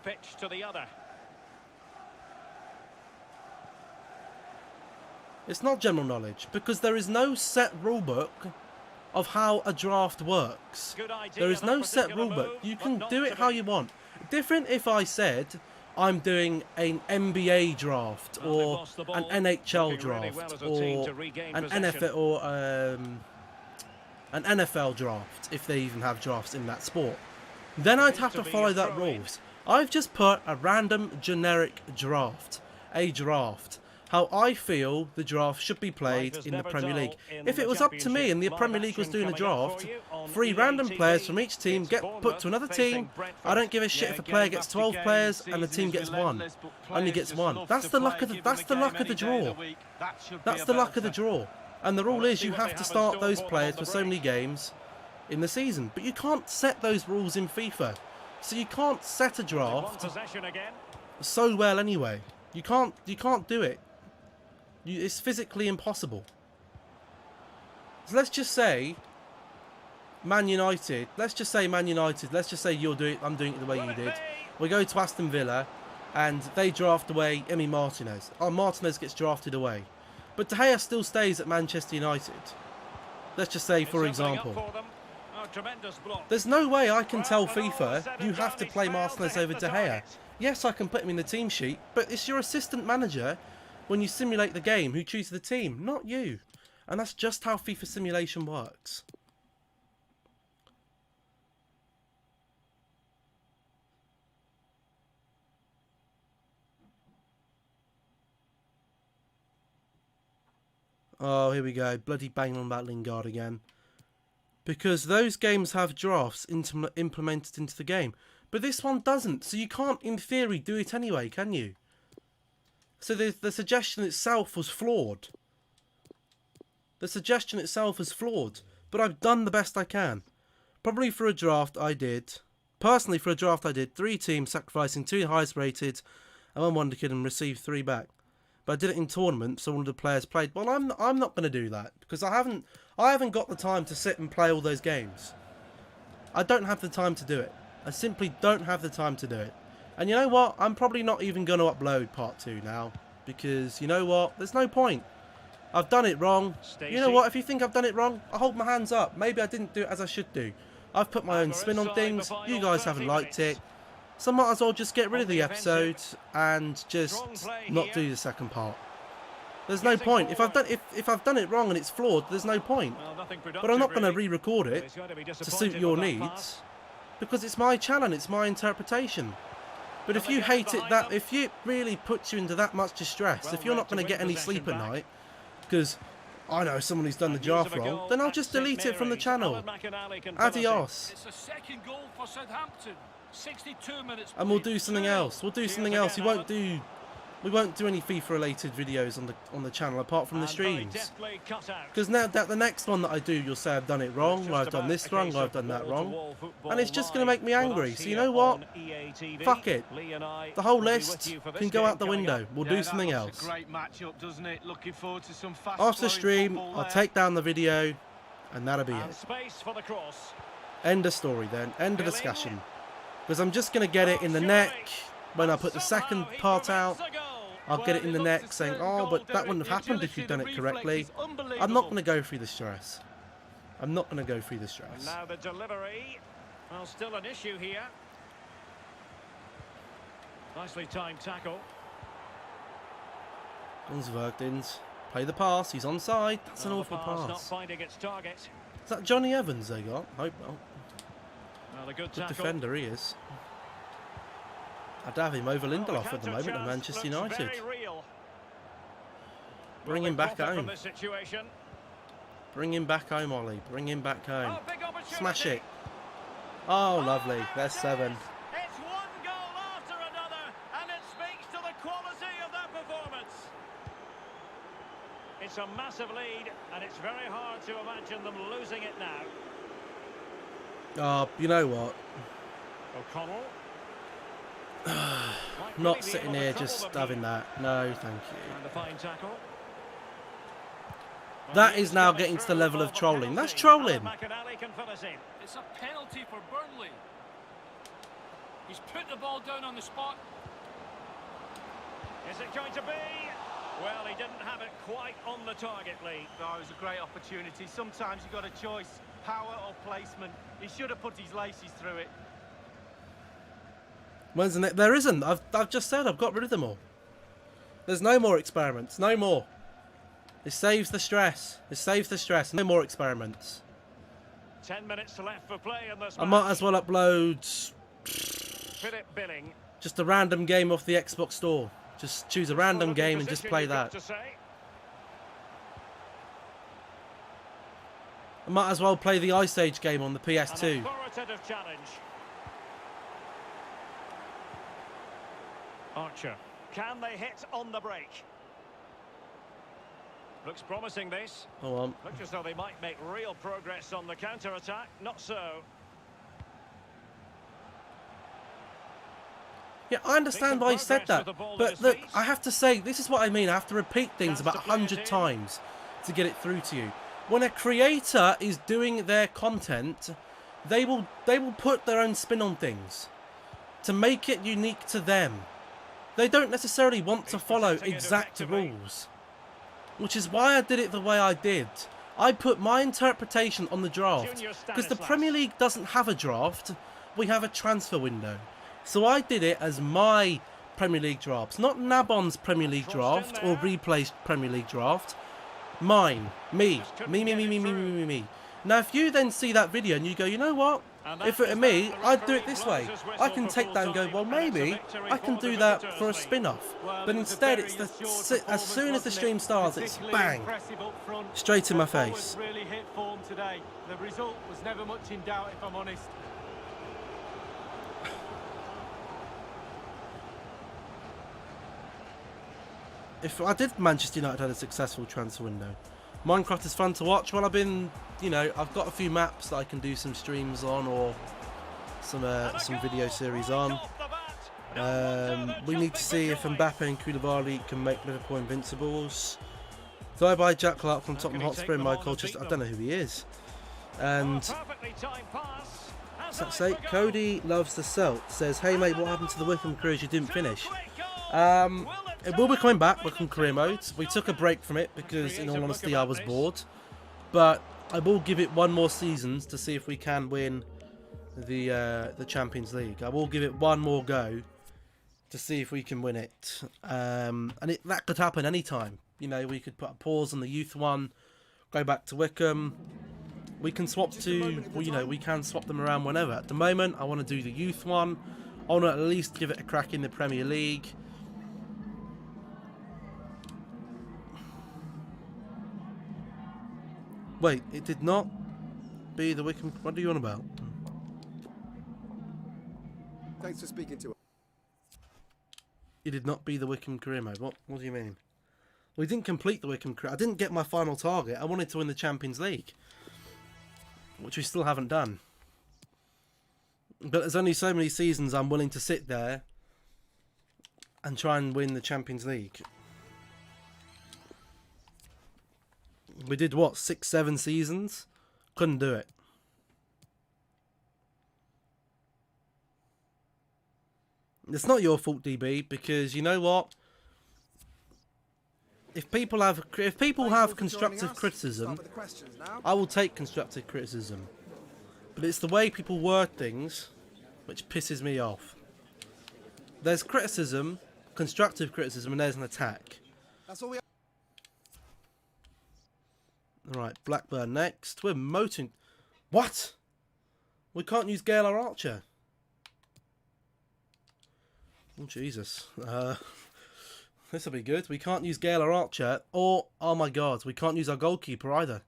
It's not general knowledge, because there is no set rulebook of how a draft works. There is no set rulebook. You can do it how you want. Different if I said I'm doing an NBA draft or an NHL draft or an NFL or an an NFL draft, if they even have drafts in that sport, then I'd have to follow that rules. I've just put a random generic draft. A draft. How I feel the draft should be played in the Premier League. If it was up to me and the Premier League was doing a draft, 3 random players from each team get put to another team. I don't give a shit if a player gets 12 players and the team gets 1. Only gets 1. That's the luck of the draw. That's the luck of the draw. And the rule is you have to start those players for so many games in the season. But you can't set those rules in FIFA. So you can't set a draft so well anyway. You can't do it. It's physically impossible. So let's just say Man United. Let's just say you're doing it. I'm doing it the way you did. We go to Aston Villa, and they draft away Emi Martinez. Oh, Martinez gets drafted away, but De Gea still stays at Manchester United. Let's just say, for example, there's no way I can tell FIFA you have to play Martinez over De Gea. Yes, I can put him in the team sheet, but it's your assistant manager, when you simulate the game, who chooses the team, not you. And that's just how FIFA simulation works. Oh, here we go. Bloody banging on about Lingard again. Because those games have drafts implemented into the game. But this one doesn't. So you can't, in theory, do it anyway, can you? So the suggestion itself was flawed. The suggestion itself is flawed. But I've done the best I can. Probably for a draft I did. Personally, for a draft I did 3 teams, sacrificing 2 highest rated and 1 wonder kid, and received 3 back. But I did it in tournaments, so all of the players played. Well, I'm not going to do that because I haven't got the time to sit and play all those games. I don't have the time to do it. I simply don't have the time to do it. And you know what? I'm probably not even going to upload part 2 now. Because, you know what? There's no point. I've done it wrong. You know what? If you think I've done it wrong, I hold my hands up. Maybe I didn't do it as I should do. I've put my own spin on things. You guys haven't liked it. So I might as well just get rid of the episode and just not do the second part. There's no point. If I've done it wrong and it's flawed, there's no point. But I'm not going to re-record it to suit your needs. Because it's my channel, it's my interpretation. But if you hate it, if it really puts you into that much distress, if you're not going to get any sleep at night, because I know someone who's done the draft wrong, then I'll just delete it from the channel. Adios. It's a second goal for Southampton. 62 minutes. And we'll do something else. We'll do something else. We won't do any FIFA related videos on the channel apart from the streams. Because now that the next one that I do, you'll say I've done it wrong, or I've done this wrong, or I've done that wrong. And it's just going to make me angry. So you know what? Fuck it. The whole list can go out the window. We'll do something else. Great matchup, doesn't it? Looking forward to some fast After stream, I'll take down the video, and that'll be it. End of story then. End of discussion. Because I'm just going to get it in the neck. When I put the second part out, I'll get it in the neck saying, oh, but that wouldn't have happened if you'd done it correctly. I'm not going to go through the stress. I'm not going to go through the stress. Now the delivery. Well, still an issue here. Nicely timed tackle. Vergdins. Play the pass. He's onside. That's an awful pass. Not finding its target. Is that Johnny Evans they got? Hope not. Well, a good defender he is. I'd have him over Lindelof at the moment at Manchester United. Bring him back home. Bring him back home, Ollie. Bring him back home. Smash it. Oh, lovely. There's 7. It's one goal after another, and it speaks to the quality of that performance. It's a massive lead, and it's very hard to imagine them losing it now. Oh, you know what? O'Connell. Not sitting here just having that. No, thank you. And a fine tackle. That is now getting to the level of trolling. That's trolling. It's a penalty for Burnley. He's put the ball down on the spot. Is it going to be? Well, he didn't have it quite on the target, Lee. No, it was a great opportunity. Sometimes you've got a choice, power or placement. He should have put his laces through it. When's the next? There isn't. I've just said I've got rid of them all. There's no more experiments. No more. It saves the stress. It saves the stress. No more experiments. 10 minutes left for play in this I might as well upload Philip Billing. just a random game off the Xbox store. Just choose a random game and just play that. I might as well play the Ice Age game on the PS2. Archer, can they hit on the break? Looks promising, this. Hold on. Looks as though they might make real progress on the counter-attack. Not so. Yeah, I understand why you said that, but look, I have to say, this is what I mean. I have to repeat things about 100 times to get it through to you. When a creator is doing their content, they will put their own spin on things to make it unique to them. They don't necessarily want to follow exact rules, which is why I did it the way I did. I put my interpretation on the draft because the Premier League doesn't have a draft. We have a transfer window. So I did it as my Premier League drafts, not Nabon's Premier League draft or Replay's Premier League draft. Mine. Me. Me. Now, if you then see that video and you go, you know what? If it were me, I'd do it this way. I can take that and go, well, maybe I can do that for a spin-off. But instead, it's as soon as the stream starts, it's bang, straight in my face. Really hit form today. The result was never much in doubt, if I'm honest. If I did Manchester United had a successful transfer window, Minecraft is fun to watch. Well, I've been, you know, I've got a few maps that I can do some streams on or some video series on. We need to see if Mbappe and Koulibaly can make Liverpool invincibles. Do I buy Jack Clark from Tottenham Hotspur in my culture? I don't know who he is. And say Cody loves the Celt says, hey mate, what happened to the Wickham careers you didn't finish? It will be coming back, Wickham career modes. We took a break from it because, in all honesty, I was bored. But I will give it one more season to see if we can win the Champions League. I will give it one more go to see if we can win it. And that could happen anytime. You know, we could put a pause on the youth one, go back to Wickham. We can swap to, well, you know, we can swap them around whenever. At the moment, I want to do the youth one. I want to at least give it a crack in the Premier League. Wait, it did not be the Wickham. What are you on about? Thanks for speaking to us. It did not be the Wickham career mode. What do you mean? We didn't complete the Wickham career. I didn't get my final target. I wanted to win the Champions League, which we still haven't done. But there's only so many seasons I'm willing to sit there and try and win the Champions League. We did, what, 6-7 seasons? Couldn't do it. It's not your fault, DB, because you know what? If people have constructive criticism, I will take constructive criticism. But it's the way people word things which pisses me off. There's criticism, constructive criticism, and there's an attack. That's all we. Right, Blackburn next. We're moting. What? We can't use Gale or Archer. Oh, Jesus. This will be good. We can't use Gale or Archer. Or, oh my god, we can't use our goalkeeper either.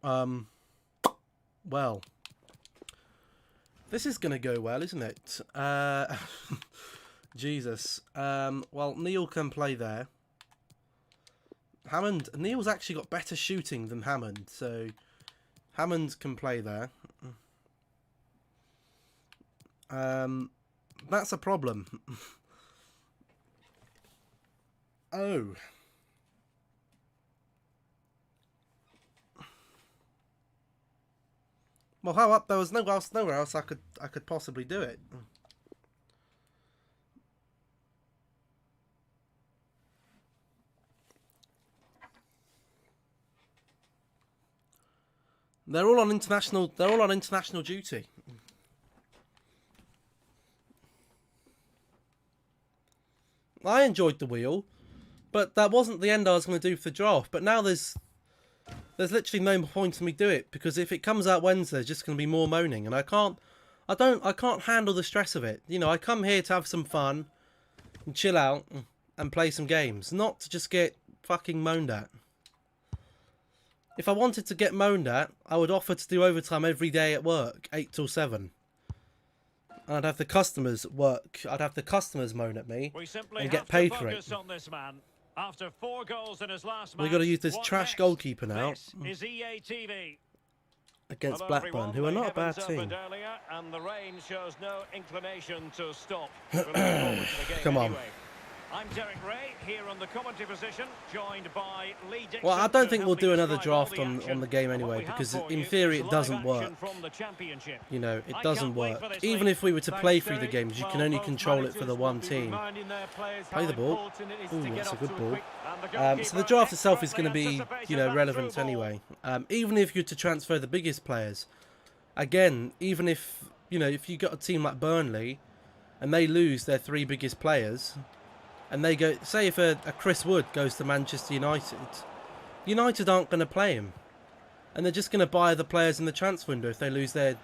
Well. This is going to go well, isn't it? Jesus. Well, Neil can play there. Neil's actually got better shooting than Hammond, so Hammond can play there. That's a problem. Oh. Well, how up? There was nowhere else I could possibly do it. They're all on international duty. I enjoyed the wheel, but that wasn't the end I was going to do for the draft. But now there's there's literally no point in me do it, because if it comes out Wednesday, there's just going to be more moaning, and I can't handle the stress of it. You know, I come here to have some fun and chill out and play some games, not to just get fucking moaned at. If I wanted to get moaned at, I would offer to do overtime every day at work, 8 till 7. And I'd have the customers work. I'd have the customers moan at me and get paid for it. After 4 goals in his last match, We've got to use this trash goalkeeper now is EA TV. Against Blackburn, who are not a bad team. Earlier, and the rain shows no inclination to stop. Come on. I'm Derek Ray, here on the commentary position, joined by Lee Dixon. Well, I don't think we'll do another draft on the game anyway, because in theory it doesn't work. You know, it doesn't work. Even if we were to play through the games, you can only control it for the one team. Play the ball. Ooh, that's a good ball. So the draft itself is going to be, you know, relevant anyway. Even if you're to transfer the biggest players, again, even if, you know, if you got a team like Burnley and they lose their 3 biggest players, and they go, say if a Chris Wood goes to Manchester United, United aren't going to play him, and they're just going to buy the players in the transfer window if they lose their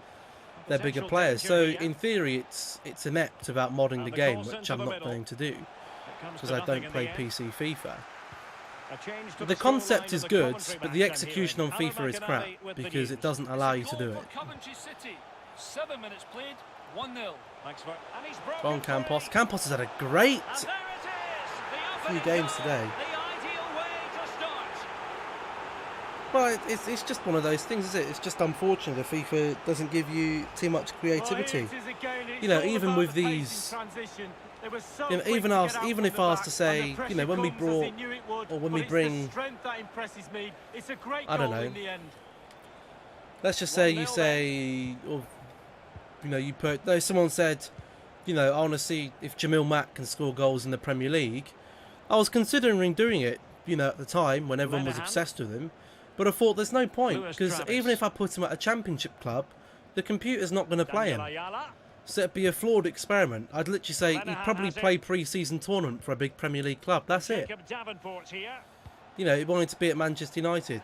bigger players. So in theory, it's inept about modding the game, which I'm not going to do because I don't play PC FIFA. The concept is good, but the execution on FIFA is crap because it doesn't allow you to do it. 7 minutes played, 1-0. Go on, Campos. Campos has had a great few games today. Well, it's just one of those things, is it? It's just unfortunate that FIFA doesn't give you too much creativity. You know, even with these, you know, even if I was to say, you know, when we brought, or when we bring, I don't know, let's just say you say, or, you know, you put, no, someone said, you know, I want to see if Jamil Mack can score goals in the Premier League. I was considering doing it, you know, at the time when everyone was obsessed with him, but I thought there's no point, because even if I put him at a championship club, the computer's not going to play him. So it'd be a flawed experiment. I'd literally say he'd probably play pre-season tournament for a big Premier League club. That's it. You know, he wanted to be at Manchester United.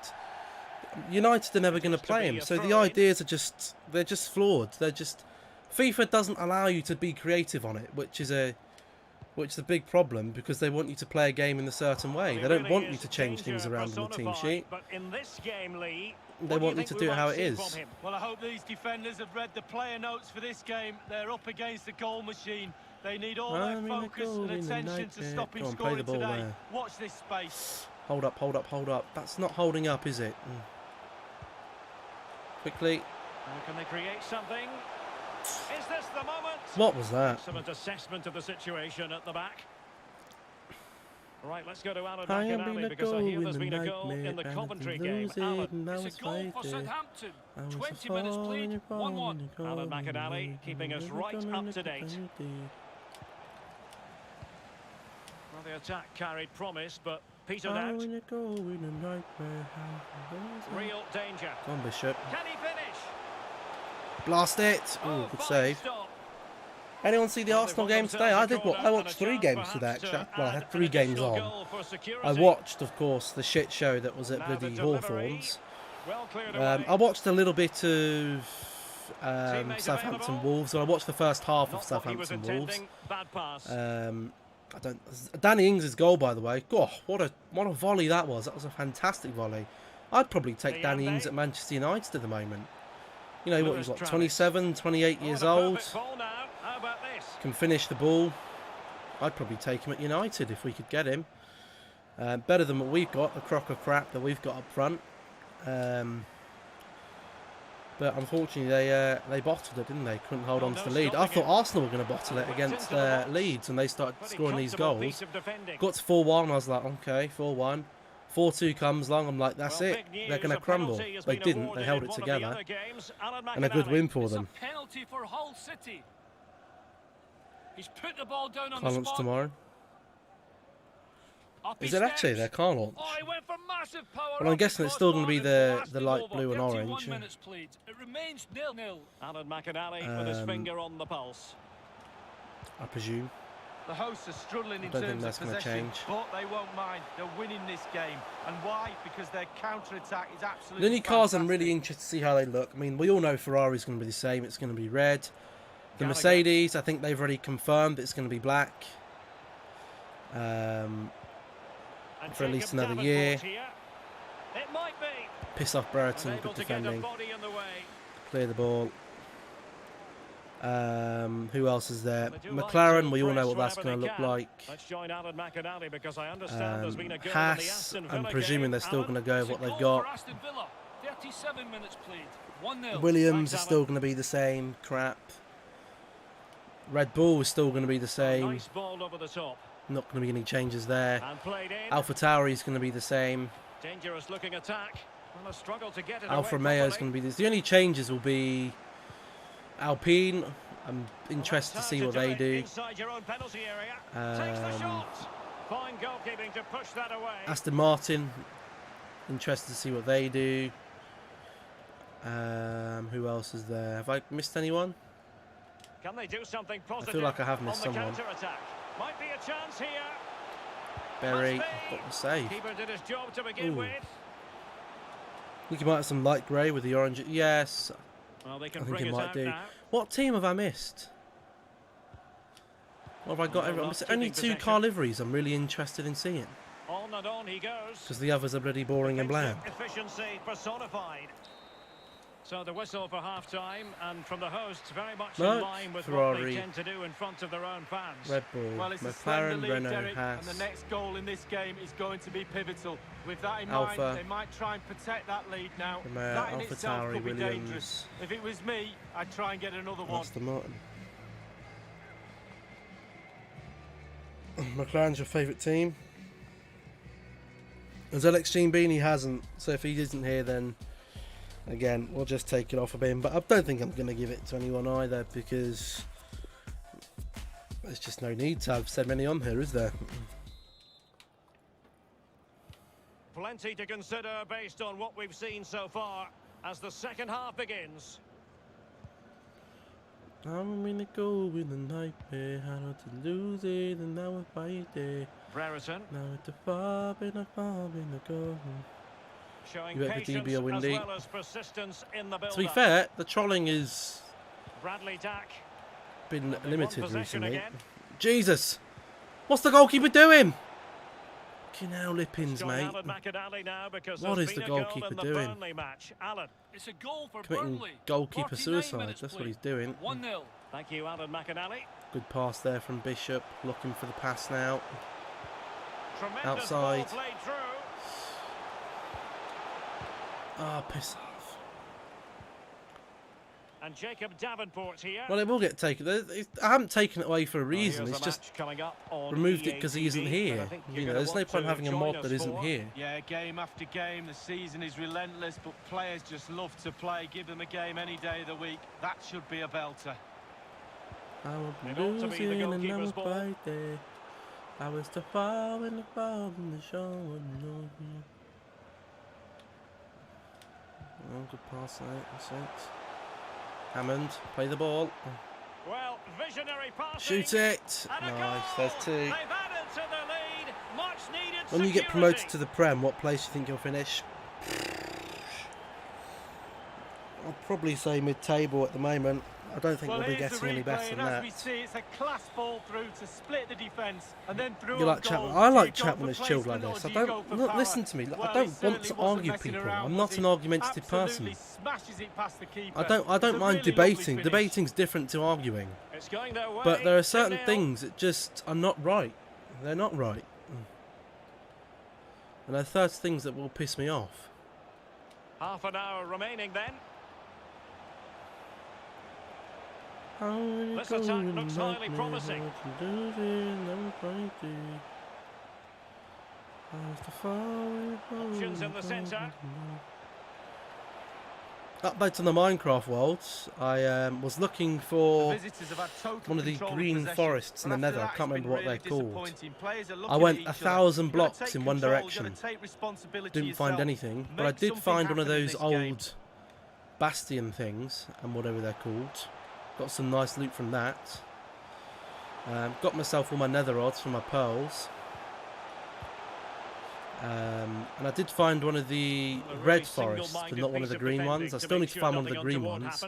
United are never going to play him, so the ideas are just, they're just flawed. They're just, FIFA doesn't allow you to be creative on it, which is a big problem, because they want you to play a game in a certain way. They don't want you to change things around in the team sheet. They want you to do it how it is. Well, I hope these defenders have read the player notes for this game. They're up against the goal machine. They need all their focus and attention to stop him scoring today. Watch this space. Hold up, hold up, hold up. That's not holding up, is it? Quickly. Can they create something? Is this the moment? What was that? Excellent assessment of the situation at the back. Right, let's go to Alan McInally, because I hear there's been a goal in the Coventry game. Alan. It's a goal for Southampton. 20 minutes played, 1-1. Alan McInally keeping us right up to date. Well, the attack carried promise, but petered out. Real danger. Come on, Bishop. Can he finish? Blast it! Oh, good save. Anyone see the Arsenal game today? I did. I watched 3 games today, actually. Well, I had 3 games on. I watched, of course, the shit show that was at bloody Hawthorns. I watched a little bit of Southampton Wolves. Well, I watched the first half of Southampton Wolves. Danny Ings' goal, by the way. God, what a volley that was. That was a fantastic volley. I'd probably take Danny Ings at Manchester United at the moment. You know what, he's what, 27, 28 years old. Can finish the ball. I'd probably take him at United if we could get him. Better than what we've got, the crock of crap that we've got up front. But unfortunately they bottled it, didn't they? Couldn't hold on to the lead. I thought Arsenal were going to bottle it against Leeds, and they started scoring these goals. Got to 4-1, I was like, okay, 4-1. 4-2 comes along, I'm like, that's it. They're going to crumble. They didn't. They held it together. And a good win for them. It's a penalty for Hull City. He's put the ball down on Car the launch spot. tomorrow. Up Is it actually their car launch? Oh, he went for massive power. Well, I'm guessing it's still going to be the light blue and orange. 31 minutes played. It remains 0-0. Alan McInally with his finger on the pulse. I presume. The hosts are struggling in don't think terms that's of gonna possession, change. but they won't mind. They're winning this game. And why? Because their counter-attack is absolutely The only cars I'm really fantastic. interested to see how they look. I mean, we all know Ferrari's going to be the same. It's going to be red. The Mercedes, I think they've already confirmed it's going to be black. For at least another year. It might be. Piss off Brereton, good defending. Clear the ball. Who else is there? McLaren, we all know what that's going to look like. Let's join Alan McAnally because I understand there's been a goal in the Haas, Aston I'm Villa presuming game. they're still going to go with what It's a they've goal got. for Aston Villa. 37 minutes played. 1-0. Williams is still going to be the same. Crap. Red Bull is still going to be the same. Nice ball over the top. Not going to be any changes there. And played in. AlphaTauri is going to be the same. Dangerous looking attack. Well, a struggle to get it Alfa away Romeo is properly. going to be this. The only changes will be Alpine. I'm interested to see what they do. Inside your own penalty area. Takes the shot. Fine goalkeeping to push that away. Aston Martin. Interested to see what they do. Who else is there? Have I missed anyone? Can they do something positive? I feel like I have missed on the someone. counter-attack? Might be a chance here. Berry. Must be. Got the save. Keeper did his job to begin Ooh. with. I think he might have some light grey with the orange. Yes, Well, they I can think bring he it might out do. now. What team have I missed? What have I got? Well, I'm missing only keeping 2 car liveries I'm really interested in seeing. On and on he goes. Because the others are bloody boring and bland. Efficiency personified. So the whistle for half-time, and from the hosts, very much No, in line with what Ferrari. they tend to do in front of their own fans. Red Bull, Well, it's a slender McLaren, lead, Renault, Derek, and Haas. the next goal in this game is going to be pivotal. With that in Alpha. mind, they might try and protect that lead now. Romeo, That in itself AlphaTauri, could be Williams. dangerous. If it was me, I'd try and get another one. Aston Martin. McLaren's your favourite team? Has Alex Jean been? He hasn't. So if he isn't here, then again, we'll just take it off of him. But I don't think I'm going to give it to anyone either, because there's just no need to have so many on here, is there? Plenty to consider based on what we've seen so far as the second half begins. I'm gonna go with the nightmare, how not to lose it, and now we're fight there. Brereton Now it's the far in the goal. showing You bet the patience DB are as windy. well as persistence in the build-up. To be fair, the trolling has Bradley Dack. been They limited want possession recently. again. Jesus! What's the goalkeeper doing? Fucking hell, Lippins, It's mate. going Alan McAnally now because What there's is been the a goal goalkeeper in the doing? Burnley match. Alan. It's a goal for Committing Burnley. goalkeeper 49 suicide, minutes that's what played. he's doing. 1-0. Thank you, Alan McAnally. Good pass there from Bishop, looking for the pass now. Tremendous Outside. ball played through. Ah, piss off. And Jacob Davenport here. Well, it will get taken. I haven't taken it away for a reason. Here's It's a just match coming up on removed it EA because he isn't TV, here. but I think you're You know, gonna there's no want point to having a join mod us that isn't for. here. Yeah, game after game, the season is relentless, but players just love to play. Give them a game any day of the week. That should be a belter. I will It be ought to be the losing and I goalkeeper's will ball. fight there. I was the fall in the ball in the show. Oh, good pass there. Hammond, play the ball. Well, visionary passing. Shoot it. And a Nice, goal. there's 2. They've added to the lead. Much needed When you get security. promoted to the Prem, what place do you think you'll finish? I'll probably say mid-table at the moment. I don't think we'll be here's the getting any replay, better than and as that. we see, it's a class ball through to split the defence and then through. You on like goal. Chapman? I Do like you go Chapman for as chilled like placement this. or I do you don't. go for Look, power? listen to me. Like, Well, I don't he want to certainly wasn't argue messing people. around, I'm was not he? an argumentative Absolutely person. smashes it past the keeper. I don't It's a mind really lovely debating. finish. Debating's different to arguing. It's going their way. But there are certain 2-0. things that just are not right. They're not right. And there are certain things that will piss me off. Half an hour remaining then. This attack looks highly promising. Options in the centre. Updates on the Minecraft world. I was looking for Visitors have had total one of the control green possession, forests in but the after nether. I that, can't it's been remember what really they're called. disappointing. Players are I looking went at each 1,000 other. You've gotta blocks take in one control, you've direction. gotta take responsibility Didn't find yourself. anything, but Make I did something find one of happen in those this game. old bastion things and whatever they're called. Got some nice loot from that. Got myself all my nether rods for my pearls. And I did find one of the red forests, but not one of the green ones. I still need to find one of the green ones,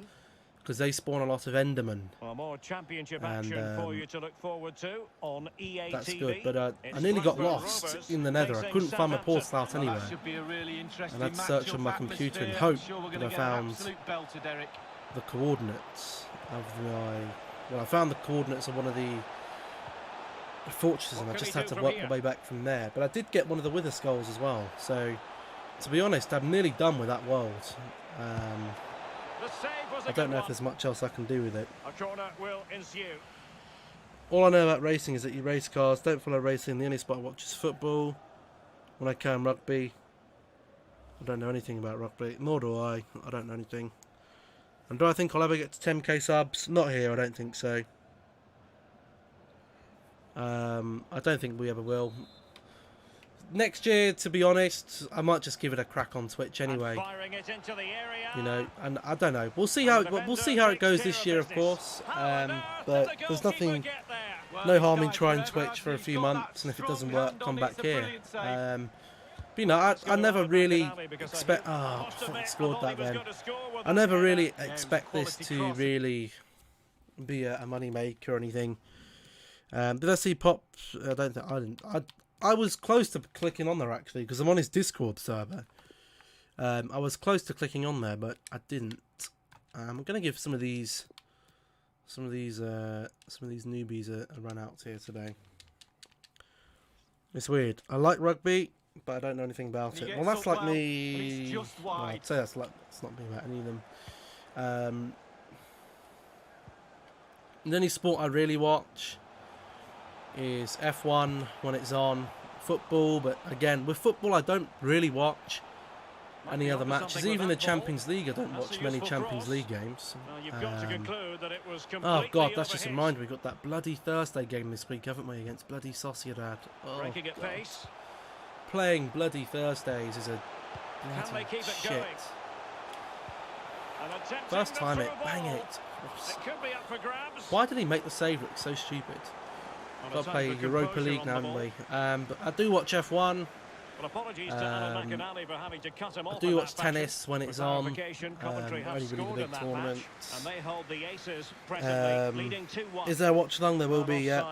because they spawn a lot of Endermen. Well, more championship action for you to look forward to on EA that's TV. good, but I nearly got lost in the nether. I couldn't find my portal out anywhere. And I had to search on my computer and hope that I found the coordinates of my... Well, I found the coordinates of one of the fortresses, and I just had to work my way back from there. But I did get one of the wither skulls as well. So, to be honest, I'm nearly done with that world. I don't know if there's much else I can do with it. A corner will ensue. All I know about racing is that you race cars. Don't follow racing. The only sport I watch is football. When I can, rugby. I don't know anything about rugby. Nor do I. I don't know anything. And do I think I'll ever get to 10k subs? Not here, I don't think so. I don't think we ever will. Next year, to be honest, I might just give it a crack on Twitch anyway. You know, and I don't know. We'll see how it goes this year, of course. But there's nothing, no harm in trying Twitch for a few months, and if it doesn't work, come back here. But, you know, I never really expect. Oh, I scored that then. I never really expect this to really be a money maker or anything. Did I see Pop? I don't think I didn't. I was close to clicking on there actually, because I'm on his Discord server. I was close to clicking on there, but I didn't. I'm gonna give some of these newbies a run out here today. It's weird. I like rugby, but I don't know anything about it. Well, that's like me. Well, I'd say that's not me about any of them. The only sport I really watch is F1 when it's on, football, but again, with football I don't really watch any other matches. Even the Champions League, I don't watch many Champions League games. Oh god, that's just a reminder, we got that bloody Thursday game this week, haven't we, against bloody Sociedad. Oh, playing bloody Thursdays is a bloody shit. First time it, bang it. Why did he make the save look so stupid? Got to play Europa League now, haven't we? But I do watch F1. I do watch tennis when it's on. Only really the big tournaments. Is there a watch along? There will be, yeah.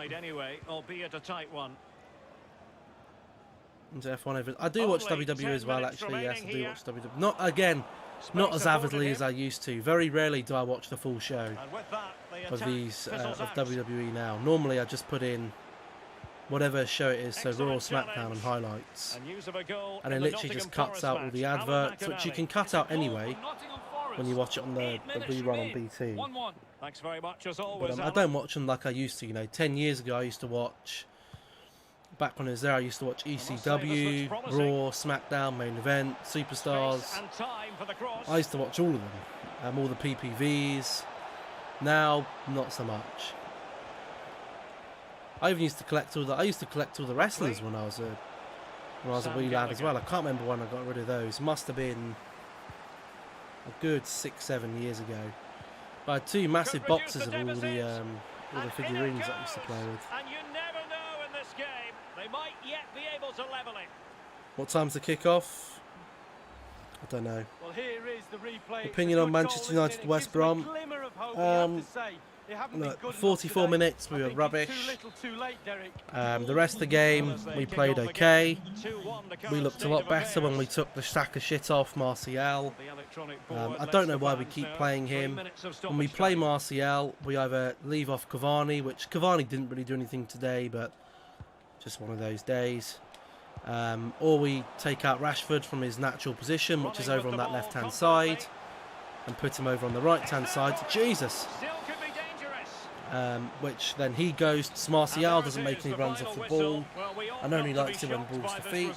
Into F1 over. I do watch WWE as well, actually. Yes, I do watch WWE. Not again. Not as avidly as I used to. Very rarely do I watch the full show of these of WWE now. Normally I just put in whatever show it is, so Raw, SmackDown and highlights, and it literally just cuts out all the adverts, which you can cut out anyway when you watch it on the rerun on BT. But I don't watch them like I used to. You know, 10 years ago I used to watch. Back when I was there, I used to watch ECW, Raw, SmackDown, Main Event, Superstars. I used to watch all of them, all the PPVs. Now, not so much. I even used to collect all the. I used to collect all the wrestlers when I was a wee lad as well. I can't remember when I got rid of those. Must have been a good 6-7 years ago. But I had two massive boxes of all the figurines that I used to play with. They might yet be able to level it. What time's the kick-off? I don't know. Well, here is the replay. Opinion on Manchester United West Brom. Look, 44 minutes we were rubbish. The rest of the game we played okay. We looked a lot better when we took the stack of shit off Martial. I don't know why we keep playing him. When we play Martial, we either leave off Cavani, which Cavani didn't really do anything today, but just one of those days. Or we take out Rashford from his natural position, which is over on that left-hand side, and put him over on the right-hand side. Jesus! Which then he ghosts. Martial doesn't make any runs off the ball, and only likes it when balls to feet.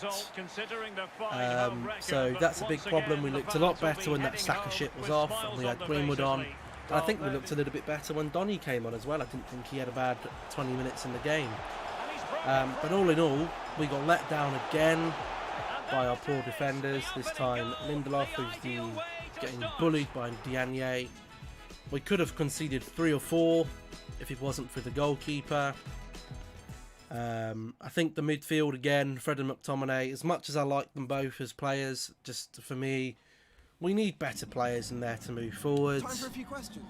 So that's a big problem. We looked a lot better when that sack of shit was off, and we had Greenwood on. And I think we looked a little bit better when Donny came on as well. I didn't think he had a bad 20 minutes in the game. But all in all, we got let down again by our poor defenders. This time Lindelof, who's getting bullied by Diagne. We could have conceded 3 or 4 if it wasn't for the goalkeeper. I think the midfield again, Fred and McTominay, as much as I like them both as players, just for me, we need better players in there to move forward. Time for a few questions.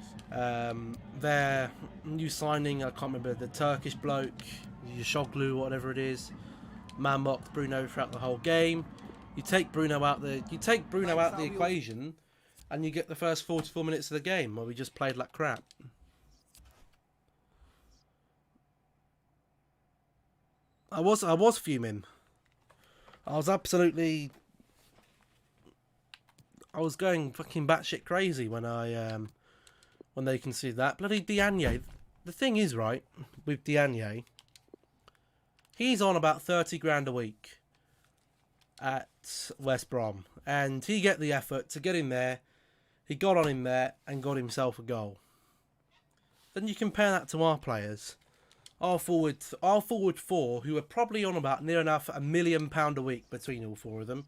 Their new signing, I can't remember, the Turkish bloke, Yashoglu, whatever it is, man-mocked Bruno throughout the whole game. You take Bruno out the equation, and you get the first 44 minutes of the game where we just played like crap. I was fuming. I was going fucking batshit crazy when they conceded that. Bloody Diagne. The thing is, right, with Diagne, he's on about 30 grand a week at West Brom, and he get the effort to get in there. He got on in there and got himself a goal. Then you compare that to our players. Our forward four, who are probably on about near enough £1 million a week between all four of them.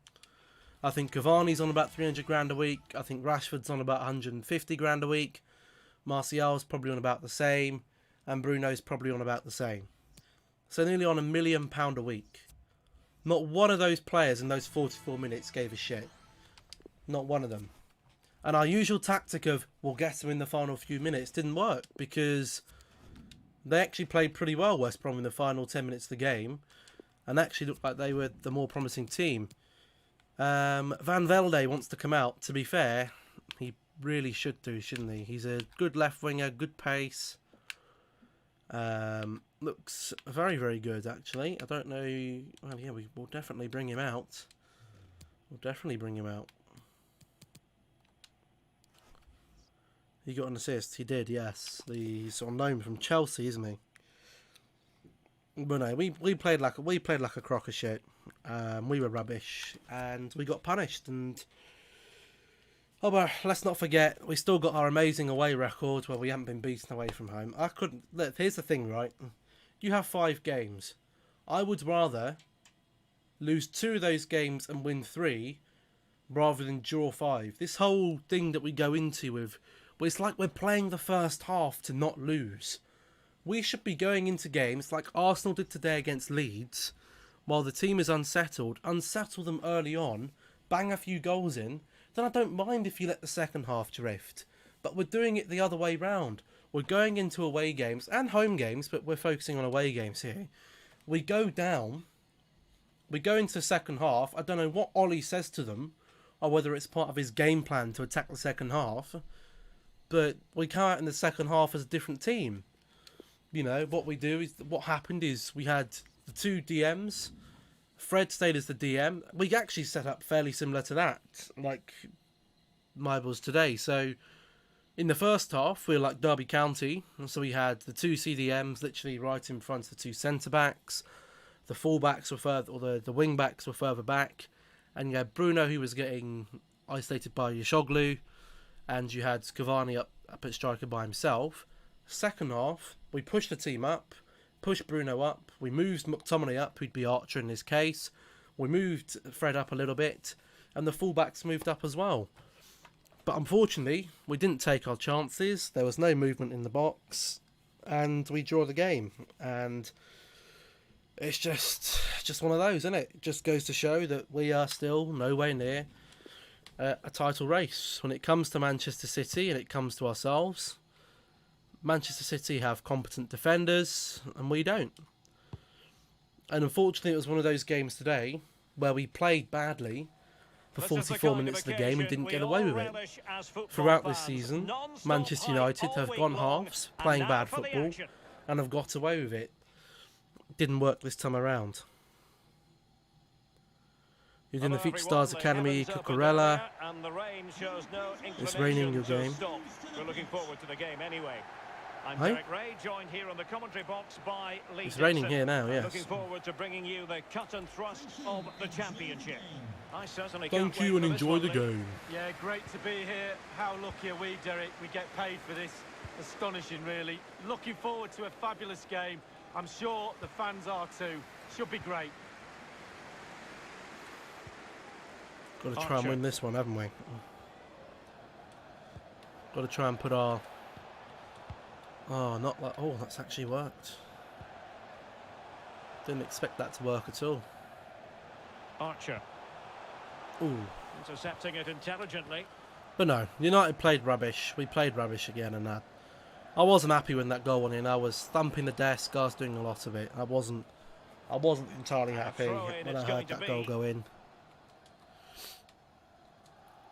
I think Cavani's on about 300 grand a week. I think Rashford's on about 150 grand a week. Martial's probably on about the same. And Bruno's probably on about the same. So nearly on £1 million a week. Not one of those players in those 44 minutes gave a shit. Not one of them. And our usual tactic of, we'll get them in the final few minutes, didn't work. Because they actually played pretty well, West Brom, in the final 10 minutes of the game. And actually looked like they were the more promising team. Van Velde wants to come out. To be fair, he really should do, shouldn't he? He's a good left winger, good pace. Looks very, very good, actually. I don't know. Well, yeah, we'll definitely bring him out. We'll definitely bring him out. He got an assist. He did, yes. He's on loan from Chelsea, isn't he? But no, we played like a crock of shit. We were rubbish, and we got punished. And oh, but let's not forget, we still got our amazing away record where we haven't been beaten away from home. I couldn't. Look, here's the thing, right? You have 5 games. I would rather lose 2 of those games and win 3, rather than draw 5. This whole thing that we go into with, well, it's like we're playing the first half to not lose. We should be going into games like Arsenal did today against Leeds, while the team is unsettled, unsettle them early on, bang a few goals in, then I don't mind if you let the second half drift. But we're doing it the other way round. We're going into away games, and home games, but we're focusing on away games here. We go down, we go into the second half, I don't know what Ollie says to them, or whether it's part of his game plan to attack the second half, but we come out in the second half as a different team. You know, what happened is we had the 2 DMs. Fred stayed as the DM. We actually set up fairly similar to that, like mine was today. So in the first half, we were like Derby County. And so we had the 2 CDMs literally right in front of the 2 centre-backs. The full-backs were further, or the wing-backs were further back. And you had Bruno, who was getting isolated by Yashoglu. And you had Cavani up at striker by himself. Second half, we pushed the team up, pushed Bruno up, we moved McTominay up, who'd be Archer in this case, we moved Fred up a little bit, and the fullbacks moved up as well. But unfortunately, we didn't take our chances, there was no movement in the box, and we draw the game. And it's just one of those, isn't it? It just goes to show that we are still nowhere near a title race. When it comes to Manchester City and it comes to ourselves, Manchester City have competent defenders, and we don't. And unfortunately, it was one of those games today where we played badly for 44 minutes of the game and didn't get away with it. Throughout this season, Manchester United have gone halves, playing bad football, and have got away with it. Didn't work this time around. You're in the Future Stars Academy, Cucurella. It's raining your game. We're looking forward to the game anyway. I'm Hey? Derek Ray, joined here on the commentary box by Lee It's raining Dixon. here now, yes. Looking forward to bringing you the cut and thrust of the championship. I certainly Thank can't you wait and for this enjoy one, the Lee. game. Yeah, great to be here. How lucky are we, Derek? We get paid for this. Astonishing, really. Looking forward to a fabulous game. I'm sure the fans are too. Should be great. Got to try and Archer. win this one, haven't we? Got to try and put our Oh, not like... Oh, that's actually worked. Didn't expect that to work at all. Archer. Ooh. Intercepting it intelligently. But no, United played rubbish. We played rubbish again, and I wasn't happy when that goal went in. I was thumping the desk. I was doing a lot of it. I wasn't entirely happy when I heard that goal go in.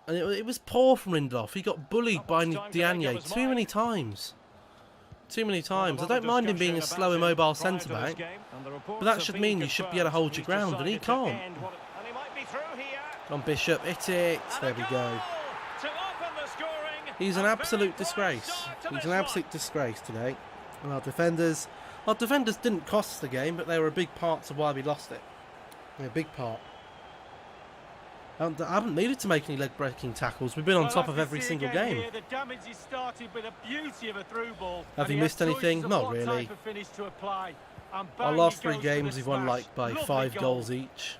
And it was poor from Lindelof. He got bullied by Diagne too many times. Too many times. I don't mind him being a slow, immobile centre-back, but that should mean you should be able to hold your ground, and he can't. Come on, Bishop, hit it. There we go. He's an absolute disgrace. He's an absolute disgrace today. And our defenders didn't cost the game, but they were a big part of why we lost it. A big part. I haven't needed to make any leg-breaking tackles. We've been on top of every single game. Here, the damage is started with a beauty of a through ball. Have you missed anything? Not really. Our last 3 games we've won like by 5 goals each.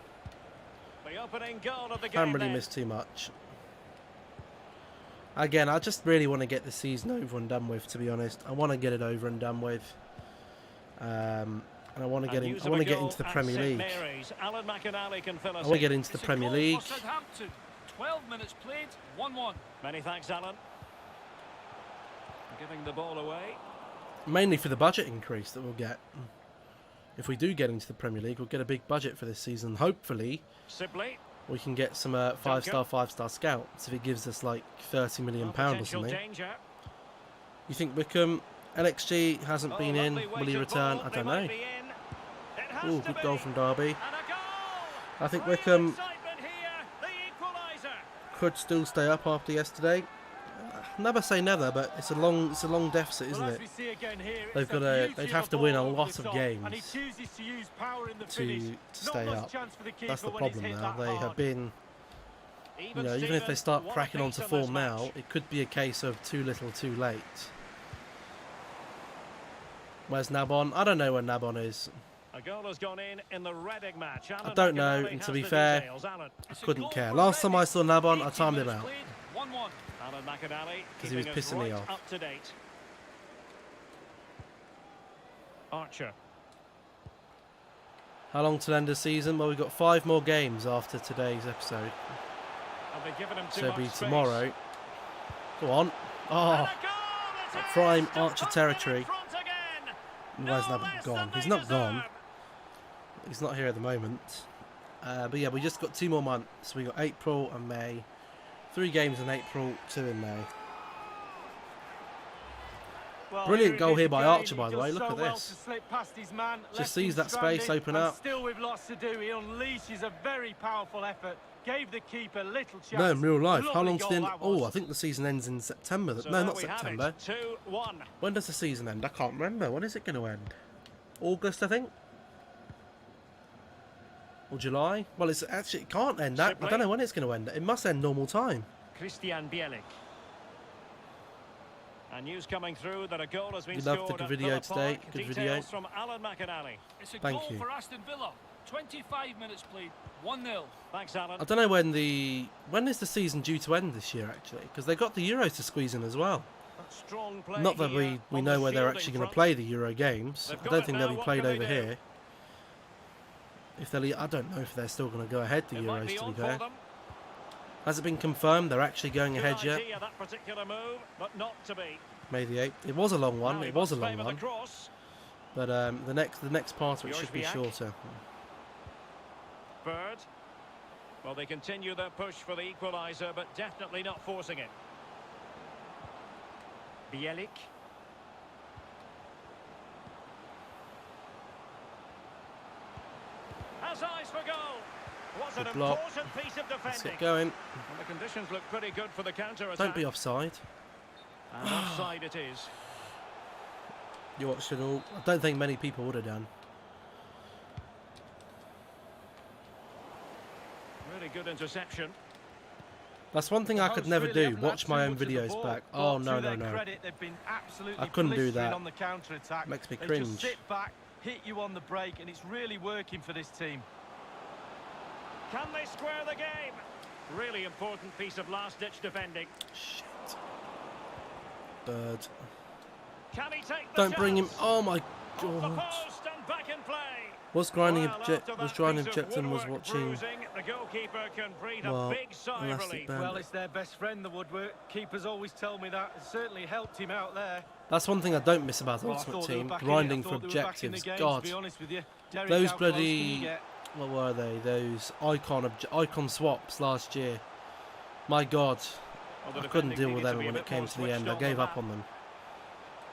Haven't really missed too much. Again, I just really want to get the season over and done with, to be honest. I want to get it over and done with. And I want to get in. I want to get into the Premier League. I want to get into the Premier League. 12 minutes played, 1-1. Many thanks, Alan. Giving the ball away. Mainly for the budget increase that we'll get. If we do get into the Premier League, we'll get a big budget for this season. Hopefully, we can get some 5-star scouts if it gives us like £30 million or something. You think Wickham, LXG hasn't been in? Will he return? I don't know. Oh, good goal from Derby. I think Wickham could still stay up after yesterday. Never say never, but it's a long deficit, isn't it? They'd have to win a lot of games to stay up. That's the problem now. They have been, you know, even if they start cracking onto form now, it could be a case of too little, too late. Where's Nabon? I don't know where Nabon is. A goal has gone in the Reading match. I don't know, and to be fair, I couldn't care. Last time I saw Nabon, I timed him out because he was pissing me off. Up to date. Archer. How long till end of season? Well, we've got 5 more games after today's episode. So it'll be tomorrow. Go on. Oh, prime Archer territory. Where's Nabon gone? He's not gone. He's not here at the moment. But yeah, we just got 2 more months. We got April and May. 3 games in April, 2 in May. Well, brilliant goal here by Archer, by the way. Look so at this. Man, just sees that space open up. Still with lots to do, he unleashes a very powerful effort. Gave the keeper little chance. No, in real life. How long's the end? Oh, I think the season ends in September. So no, not September. 2-1. When does the season end? I can't remember. When is it going to end? August, I think. Or July? Well, it can't end that. I don't know when it's going to end. It must end normal time. Christian Bielik. And news coming through that a goal has been scored. Love the video today. Good video. From Alan McInally. It's a goal for Aston Villa. 25 minutes played, 1-0. Thanks, Alan. I don't know when is the season due to end this year, actually, because they've got the Euros to squeeze in as well. Not that we know where they're actually going to play the Euro games. I don't think they'll be played over here. If they'll, I don't know if they're still going to go ahead the Euros, to be fair. Has it been confirmed they're actually going ahead yet? May the 8th. It was a long one. It was a long one. But the next part of it should be shorter. Bird. Well, they continue their push for the equaliser, but definitely not forcing it. Bielik. Has eyes for goal. Was an important piece of defending. Let's get going. And the conditions look pretty good for the counter attack. Don't be offside. And offside it is. You watched it all. I don't think many people would have done. Really good interception. That's one thing I could never do. Watch my own videos back. Oh no. I couldn't do that. Makes me cringe. Sit back, hit you on the break, and it's really working for this team. Can they square the game? Really important piece of last-ditch defending. Shit. Bird. Can he take the Don't bring him. chance? Oh my Off the god. post and back in play. Was grinding Well, object after was that grinding piece of object and was woodwork watching. bruising, the goalkeeper can breathe Well, a big sigh of elastic relief. band. Well, it's their best friend, the woodwork. Keepers always tell me that. It certainly helped him out there. That's one thing I don't miss about Well, I Ultimate thought they were Team, back in it. grinding I for thought they were back in the objectives. game, God, to be honest with you. Derek, those how close can you bloody, get? what were they? Those icon swaps last year. My God, Well, the I couldn't defending deal with needed to them be a when it bit more came to the switched end. I on gave than up that. on them.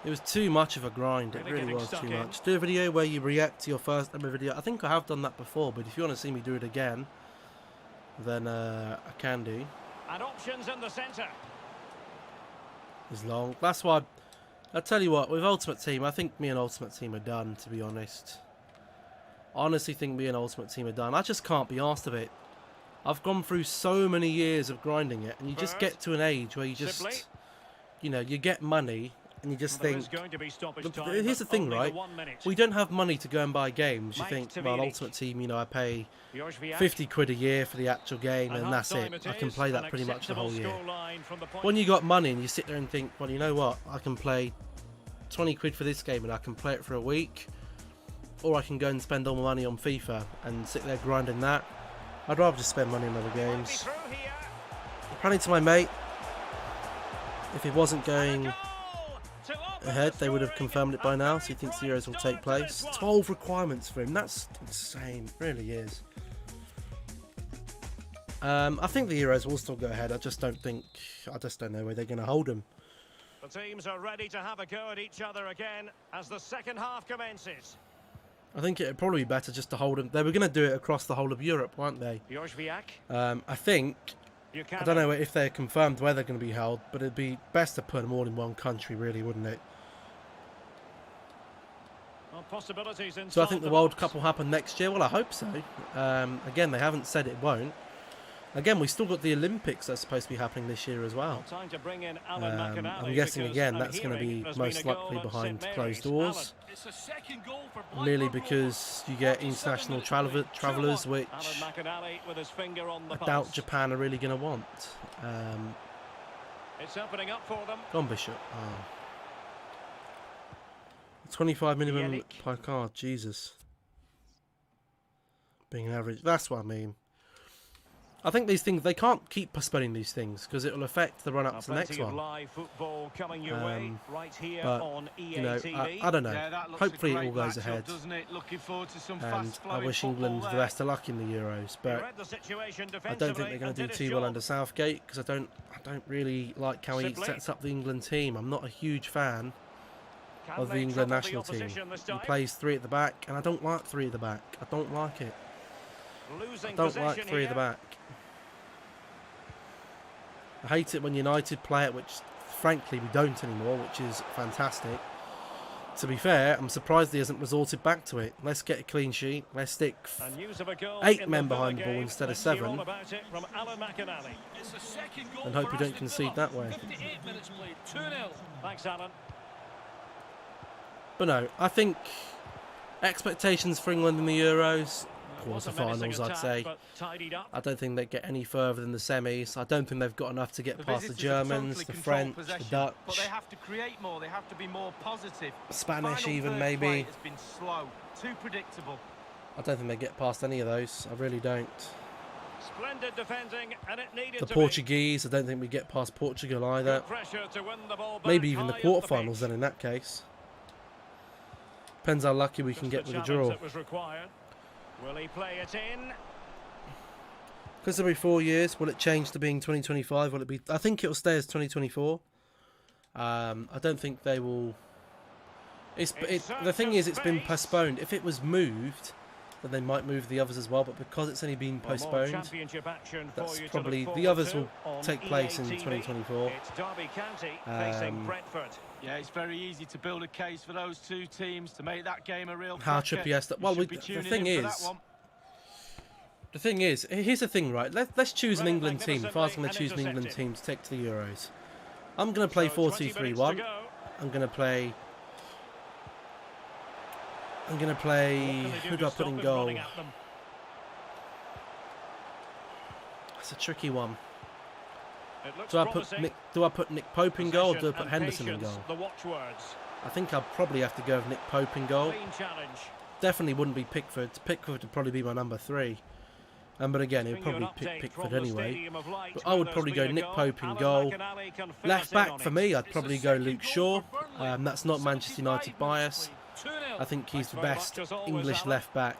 It was too much of a grind. It Really really getting was stuck too in. much. Do a video where you react to your first ever video. I think I have done that before, but if you want to see me do it again, then I can do. And options in the centre. It's long. That's why I tell you what, with Ultimate Team, I think me and Ultimate Team are done, to be honest. I honestly think me and Ultimate Team are done. I just can't be arsed of it. I've gone through so many years of grinding it, and you just get to an age where you just, Simply. you know, you get money, and you just There think, is going to be stoppage look, time, here's the but thing, only right? 1 minute. We don't have money to go and buy games. You Mike think, Tavinic. well, Ultimate Team, you know, I pay Jorviak. 50 quid a year for the actual game, and that's half-time it. I is, can play that an pretty much the whole acceptable year. scoreline from the point. When you got money and you sit there and think, well, you know what, I can play 20 quid for this game and I can play it for a week, or I can go and spend all my money on FIFA and sit there grinding that. I'd rather just spend money on other games. Through here. Apparently to my mate, if it wasn't going Goal to open ahead, the they would have scoring. confirmed it by now, A so he thinks the very Euros will prime take start to place. this one. 12 requirements for him, that's insane, it really is. I think the Euros will still go ahead, I just don't know where they're going to hold them. The teams are ready to have a go at each other again as the second half commences. I think it would probably be better just to hold them. They were going to do it across the whole of Europe, weren't they? Jorviak. I think, I don't know if they're confirmed where they're going to be held, but it'd be best to put them all in one country, really, wouldn't it? Well, possibilities So I think inside the World box. Cup will happen next year. Well, I hope so. Again, they haven't said it won't. Again, we still got the Olympics that's supposed to be happening this year as well. Time to bring in Alan McInally, I'm guessing because again I'm that's going to hearing be there's been most a goal likely at behind St. closed Mary's. doors. It's a second goal for Blackburn Merely Rovers. because you get 47 international minutes to play. travellers, 2-1. which Alan McInally with his finger on the I doubt pulse. Japan are really going to want. It's opening up for them. Gone Bishop. Oh. 25 minimum Yelik. per card, Jesus. Being an average, that's what I mean. I think these things, they can't keep postponing these things because it will affect the run up to the next Plenty of one. live football coming your way right here But, on EA you know, TV. I don't know. Yeah, that looks Hopefully a it great all goes matchup, ahead. doesn't it? Looking forward to some And fast I flowing wish football England the there. best of luck in the Euros, He but read the situation I don't think they're defensively going and to do did too his well job. under Southgate because I don't really like how he Simply. sets up the England team. I'm not a huge fan Can of the they England trouble the national team. opposition this He time? plays three at the back, and I don't like three at the back. I don't like it. Losing I don't like possession three at the here. back. I hate it when United play it, which frankly we don't anymore, which is fantastic. To be fair, I'm surprised he hasn't resorted back to it. Let's get a clean sheet. Let's stick And news of a goal 8 in men the behind the Villa ball game. instead of Let's hear 7. all about it from Alan McInally. It's a second goal And hope for you don't Aston concede Villa. that way. 58 minutes played, 2-0. Thanks, Alan. But no, I think expectations for England in the Euros, It was a menacing quarterfinals, I'd attack, say. but tidied up. I don't think they get any further than the semis. I don't think they've got enough to get The past the visitors have Germans, totally the controlled French, the possession, Dutch, but they have to create more. They have to be more positive. Spanish Final even third maybe. play has been slow, too predictable. I don't think they get past any of those. I really don't. Splendid defending, and it needed The to Portuguese, I don't think we get past Portugal be. either. Good pressure to win the ball back Maybe even the high up quarterfinals pitch. then in that case. Depends how lucky we can Just get the with a challenge draw. that was required. Will he play it in? Because every 4 years, will it change to being 2025? Will it be? I think it will stay as 2024. I don't think they will. The thing is, it's been postponed. If it was moved, then they might move the others as well. But because it's only been Well, more postponed, championship action for that's you to probably look the forward others to will on take place in EA TV. 2024. It's Derby County facing Brentford. Yeah, it's very easy to build a case for those two teams to make that game a real How cracker. Trippier You well, should be the tuning thing in for is, that one. the thing is, here's the thing, right? Let's choose an Right, England team. If I was going to magnificently choose an England intercepted. team to take to the Euros, I'm going to play So 20 minutes to 4-2-3-1. go. I'm going to play. What can they Who do do I to put in stop him goal? running at them? That's a tricky one. It looks Do I put promising. Nick Pope in goal, or do I Possession put and Henderson in patience, goal? The watchwords. I think I'll probably have to go with Nick Pope in goal. Clean challenge. Definitely wouldn't be Pickford. Pickford would probably be my number 3. But again, he'd probably pick Pickford anyway. But I would probably go Nick Pope in goal. Left back for me, I'd probably go Luke Shaw. That's not Manchester United bias. I think he's the best English left back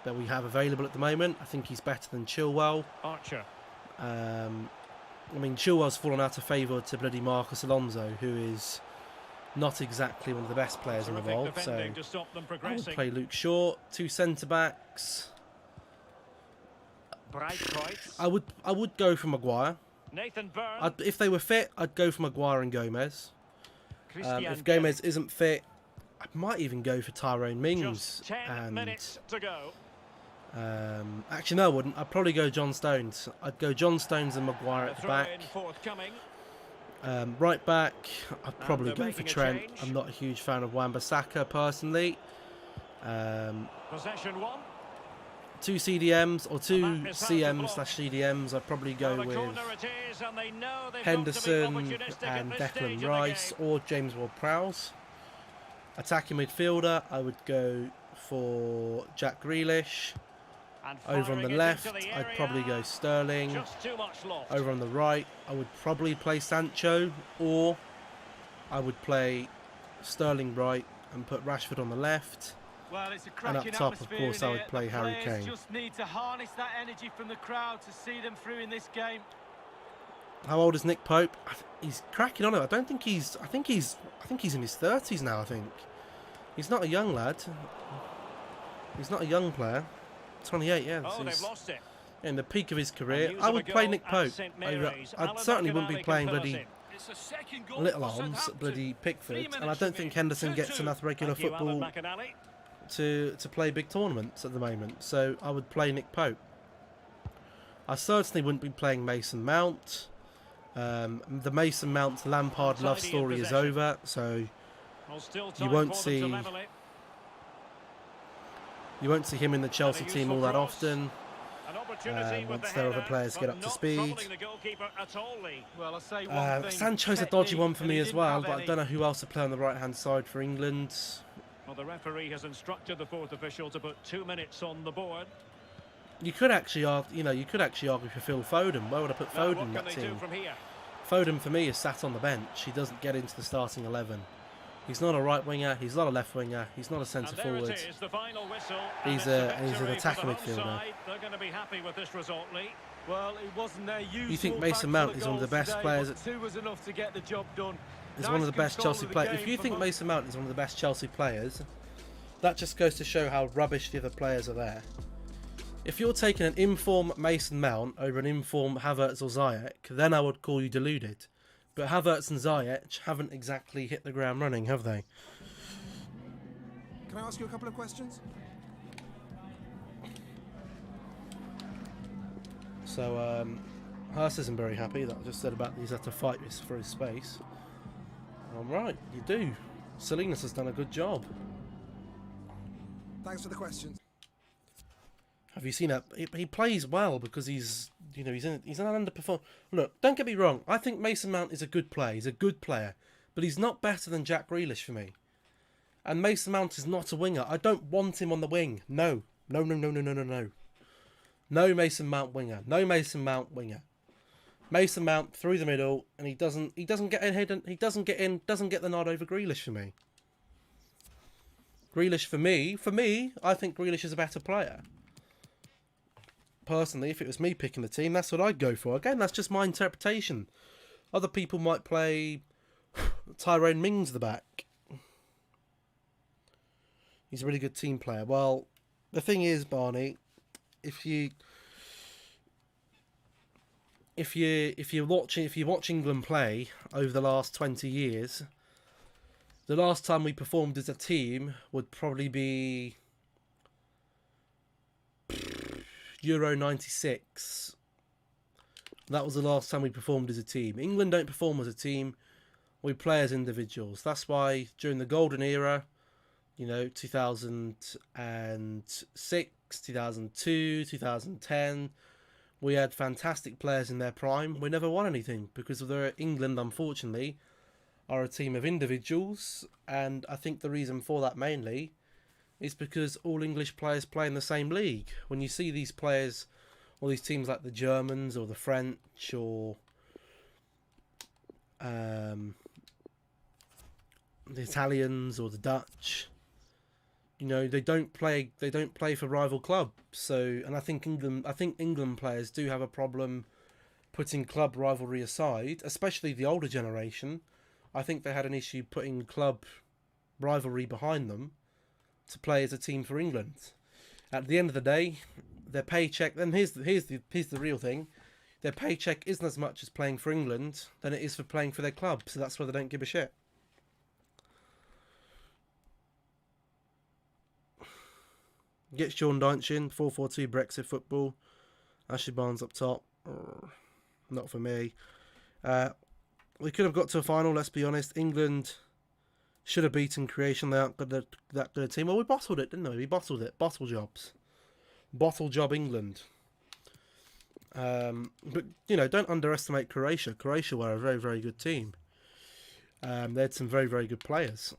that we have available at the moment. I think he's better than Chilwell. Archer. I mean, Chilwell's fallen out of favour to bloody Marcus Alonso, who is not exactly one of the best players in the world. So I would play Luke Shaw. 2 centre-backs. I would go for Maguire. Nathan Burn. If they were fit, I'd go for Maguire and Gomez. If Gomez isn't fit, I might even go for Tyrone Mings. Just 10 minutes to go. Actually, no, I wouldn't. I'd probably go John Stones. I'd go John Stones and Maguire at the back. Right back, I'd probably go for Trent. I'm not a huge fan of Wan-Bissaka personally. Possession 1. 2 CDMs or 2 CMs/CDMs. I'd probably go with Henderson and Declan Rice or James Ward-Prowse. Attacking midfielder, I would go for Jack Grealish. Over on the left, I'd probably go Sterling. Over on the right, I would probably play Sancho, or I would play Sterling right and put Rashford on the left. Well, it's a And up cracking top, of course, I would play Harry Kane. Just need to harness that energy from the crowd to see them through in this game. How old is Nick Pope? He's cracking on it. I think he's in his 30s now. I think he's not a young lad. He's not a young player. 28, yeah. Oh, they've lost it. In the peak of his career, I would play Nick Pope. I certainly wouldn't be playing bloody little arms, bloody Pickford, and I don't think Henderson gets enough regular football to play big tournaments at the moment. So I would play Nick Pope. I certainly wouldn't be playing Mason Mount. The Mason Mount Lampard love story is over, so you won't see him in the Chelsea team all that often. Once their other players get up to speed. Sancho's a dodgy one for me as well, but I don't know who else to play on the right-hand side for England. Well, the referee has instructed the 4th official to put 2 minutes on the board. You could actually argue, for Phil Foden. Where would I put Foden in that team? Foden for me is sat on the bench. He doesn't get into the starting 11. He's not a right winger. He's not a left winger. He's not a centre forward. He's an attacking midfielder. They're going to be happy with this result, Lee. Well, it wasn't their usual. You think Mason Mount is one of the best players? 2 was enough to get the job done. Is one of the best Chelsea players. If you think Mason Mount is one of the best Chelsea players, that just goes to show how rubbish the other players are there. If you're taking an informed Mason Mount over an informed Havertz or Ziyech, then I would call you deluded. But Havertz and Ziyech haven't exactly hit the ground running, have they? Can I ask you a couple of questions? So, Hurst isn't very happy that I just said about he's had to fight for his space. I'm right, you do. Salinas has done a good job. Thanks for the questions. Have you seen that? He plays well because he's an underperform. Look, don't get me wrong. I think Mason Mount is a good player. He's a good player, but he's not better than Jack Grealish for me. And Mason Mount is not a winger. I don't want him on the wing. No. No Mason Mount winger. No Mason Mount winger. Mason Mount through the middle, and he doesn't get in. He doesn't get the nod over Grealish for me. Grealish for me, I think Grealish is a better player. Personally, if it was me picking the team, that's what I'd go for. Again, that's just my interpretation. Other people might play Tyrone Mings at the back. He's a really good team player. Well, the thing is, Barney, if you watch England play over the last 20 years, the last time we performed as a team would probably be Euro 96. That was the last time we performed as a team. England don't perform as a team. We play as individuals. That's why during the golden era, 2006, 2002, 2010, we had fantastic players in their prime. We never won anything because of England, unfortunately, are a team of individuals, and I think the reason for that mainly is because all English players play in the same league. When you see these players, or these teams like the Germans or the French or the Italians or the Dutch, you know, they don't play for rival clubs. So, and I think England players do have a problem putting club rivalry aside, especially the older generation. I think they had an issue putting club rivalry behind them to play as a team for England. At the end of the day, their paycheck, and here's the real thing, their paycheck isn't as much as playing for England than it is for playing for their club, so that's why they don't give a shit. Gets Sean Dyche in, 4-4-2 Brexit football. Ashley Barnes up top. Not for me. We could have got to a final, let's be honest. England should have beaten Croatia. They aren't that good a team. Well, we bottled it, didn't we? We bottled it. Bottle jobs. Bottle job England. But, you know, don't underestimate Croatia. Croatia were a very, very good team. They had some very, very good players.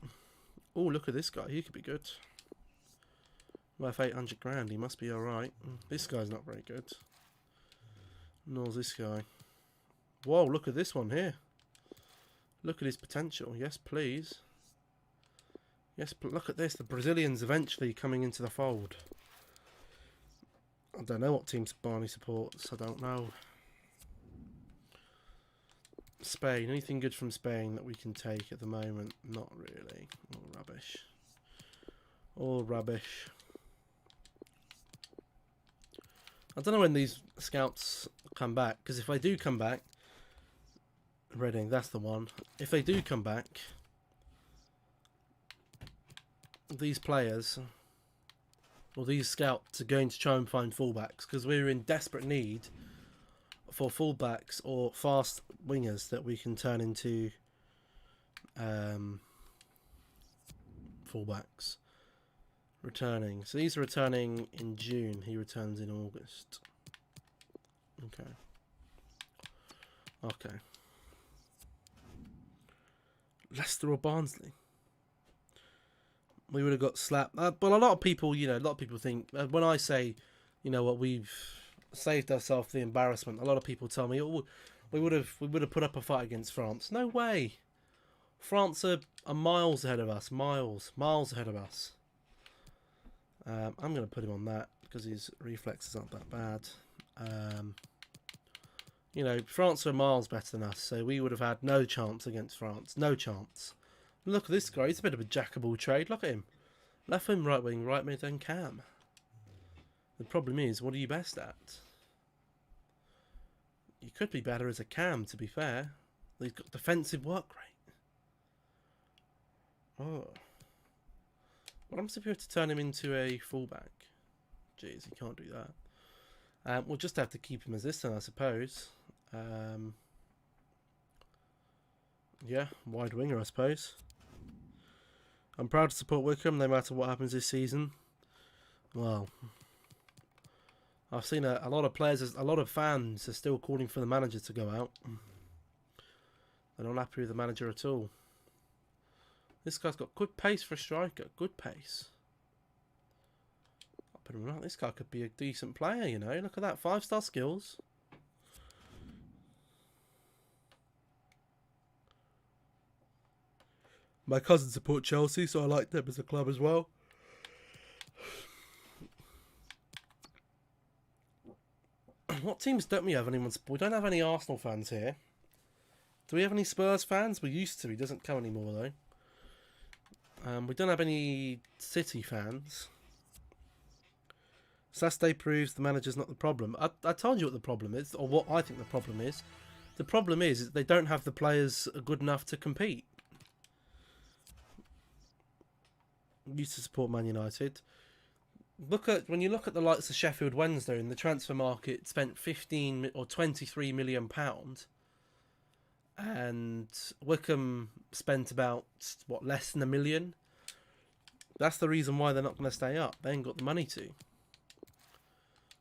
Oh, look at this guy. He could be good. Worth 800 grand. He must be alright. This guy's not very good. Nor's this guy. Whoa, look at this one here. Look at his potential. Yes, please. Yes, but look at this. The Brazilians eventually coming into the fold. I don't know what team Barney supports. I don't know. Spain. Anything good from Spain that we can take at the moment? Not really. All rubbish. All rubbish. I don't know when these scouts come back, because if they do come back, Reading, that's the one. If they do come back, these players, or these scouts, are going to try and find fullbacks, because we're in desperate need for fullbacks or fast wingers that we can turn into fullbacks. Returning. So these are returning in June. He returns in August. Okay. Okay. Leicester or Barnsley? We would have got slapped. But a lot of people, you know, a lot of people think, when I say, you know what, we've saved ourselves the embarrassment, a lot of people tell me, oh, we would have put up a fight against France. No way. France are miles ahead of us. Miles ahead of us. I'm going to put him on that because his reflexes aren't that bad. You know, France are miles better than us, so we would have had no chance against France. No chance. Look at this guy. He's a bit of a jack of all trade. Look at him. Left wing, right wing, right mid, and cam. The problem is, what are you best at? You could be better as a cam, to be fair. He's got defensive work rate. Oh. What happens if we have to turn him into a fullback? Jeez, he can't do that. We'll just have to keep him as this then, I suppose. Yeah, wide winger, I suppose. I'm proud to support Wickham no matter what happens this season. Well, I've seen a lot of players, a lot of fans are still calling for the manager to go out. They're not happy with the manager at all. This guy's got good pace for a striker. Good pace. I'll put him right. This guy could be a decent player, you know. Look at that. 5-star skills. My cousins support Chelsea, so I like them as a club as well. What teams don't we have anyone? We don't have any Arsenal fans here. Do we have any Spurs fans? We used to. He doesn't come anymore, though. We don't have any City fans. Saturday proves the manager's not the problem. I told you what the problem is, or what I think the problem is. The problem is they don't have the players good enough to compete. Used to support Man United. When you look at the likes of Sheffield Wednesday in the transfer market, spent 15 or 23 million pound, and Wickham spent about less than $1 million. That's the reason why they're not going to stay up. They ain't got the money to.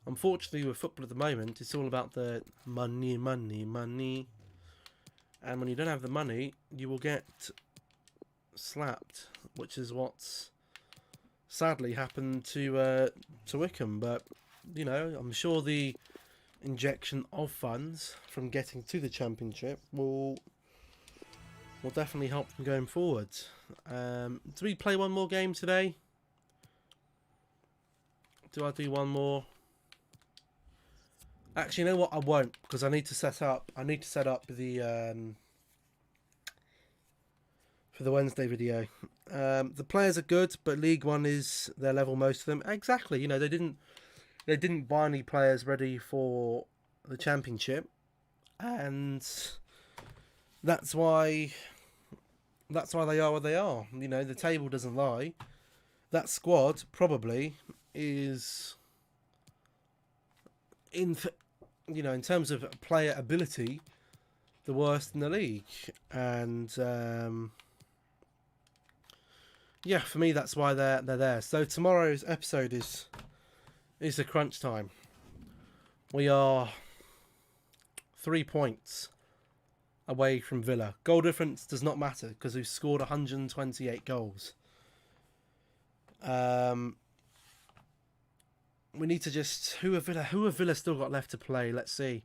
Unfortunately, with football at the moment, it's all about the money. And when you don't have the money, you will get slapped, which is what's sadly happened to Wickham. But you know, I'm sure the injection of funds from getting to the Championship will definitely help them going forward. Do we play one more game today? Do I do one more? Actually, you know what? I won't, because I need to set up. I need to set up the for the Wednesday video. The players are good, but League One is their level. Most of them, exactly. You know, they didn't buy any players ready for the Championship, and that's why they are where they are. You know, the table doesn't lie. That squad probably is in terms of player ability, the worst in the league. And yeah, for me, that's why they're there. So tomorrow's episode is the crunch time. We are 3 points away from Villa. Goal difference does not matter because we've scored 128 goals. We need to just... Who have Villa still got left to play? Let's see.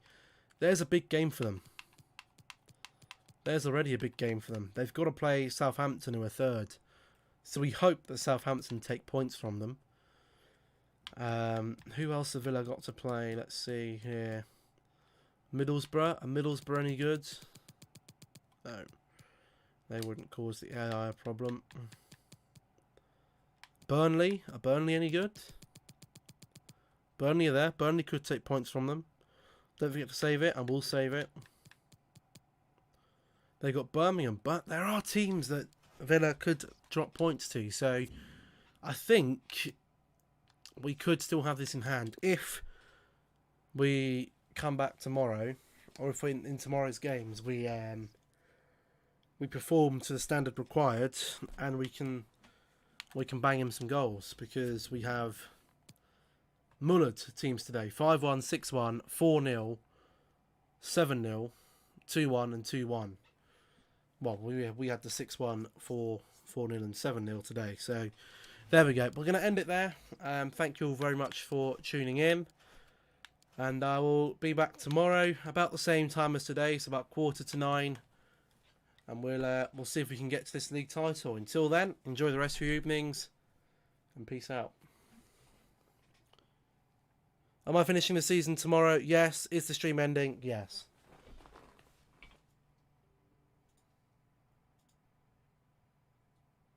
There's a big game for them. There's already a big game for them. They've got to play Southampton, who are third. So we hope that Southampton take points from them. Who else have Villa got to play? Let's see here. Middlesbrough. Are Middlesbrough any good? No. They wouldn't cause the AI a problem. Burnley. Are Burnley any good? Burnley are there. Burnley could take points from them. Don't forget to save it, and we'll save it. They got Birmingham, but there are teams that Villa could drop points to. So I think we could still have this in hand if we come back tomorrow, or if in tomorrow's games we perform to the standard required, and we can bang him some goals, because we have mullered teams today. 5-1, 6-1, 4-0, 7-0, 2-1 and 2-1. Well, we had the 6-1, 4-0 and 7-0 today. So there we go. We're going to end it there. Thank you all very much for tuning in. And I will be back tomorrow about the same time as today. So about 8:45. And we'll see if we can get to this league title. Until then, enjoy the rest of your evenings. And peace out. Am I finishing the season tomorrow? Yes. Is the stream ending? Yes.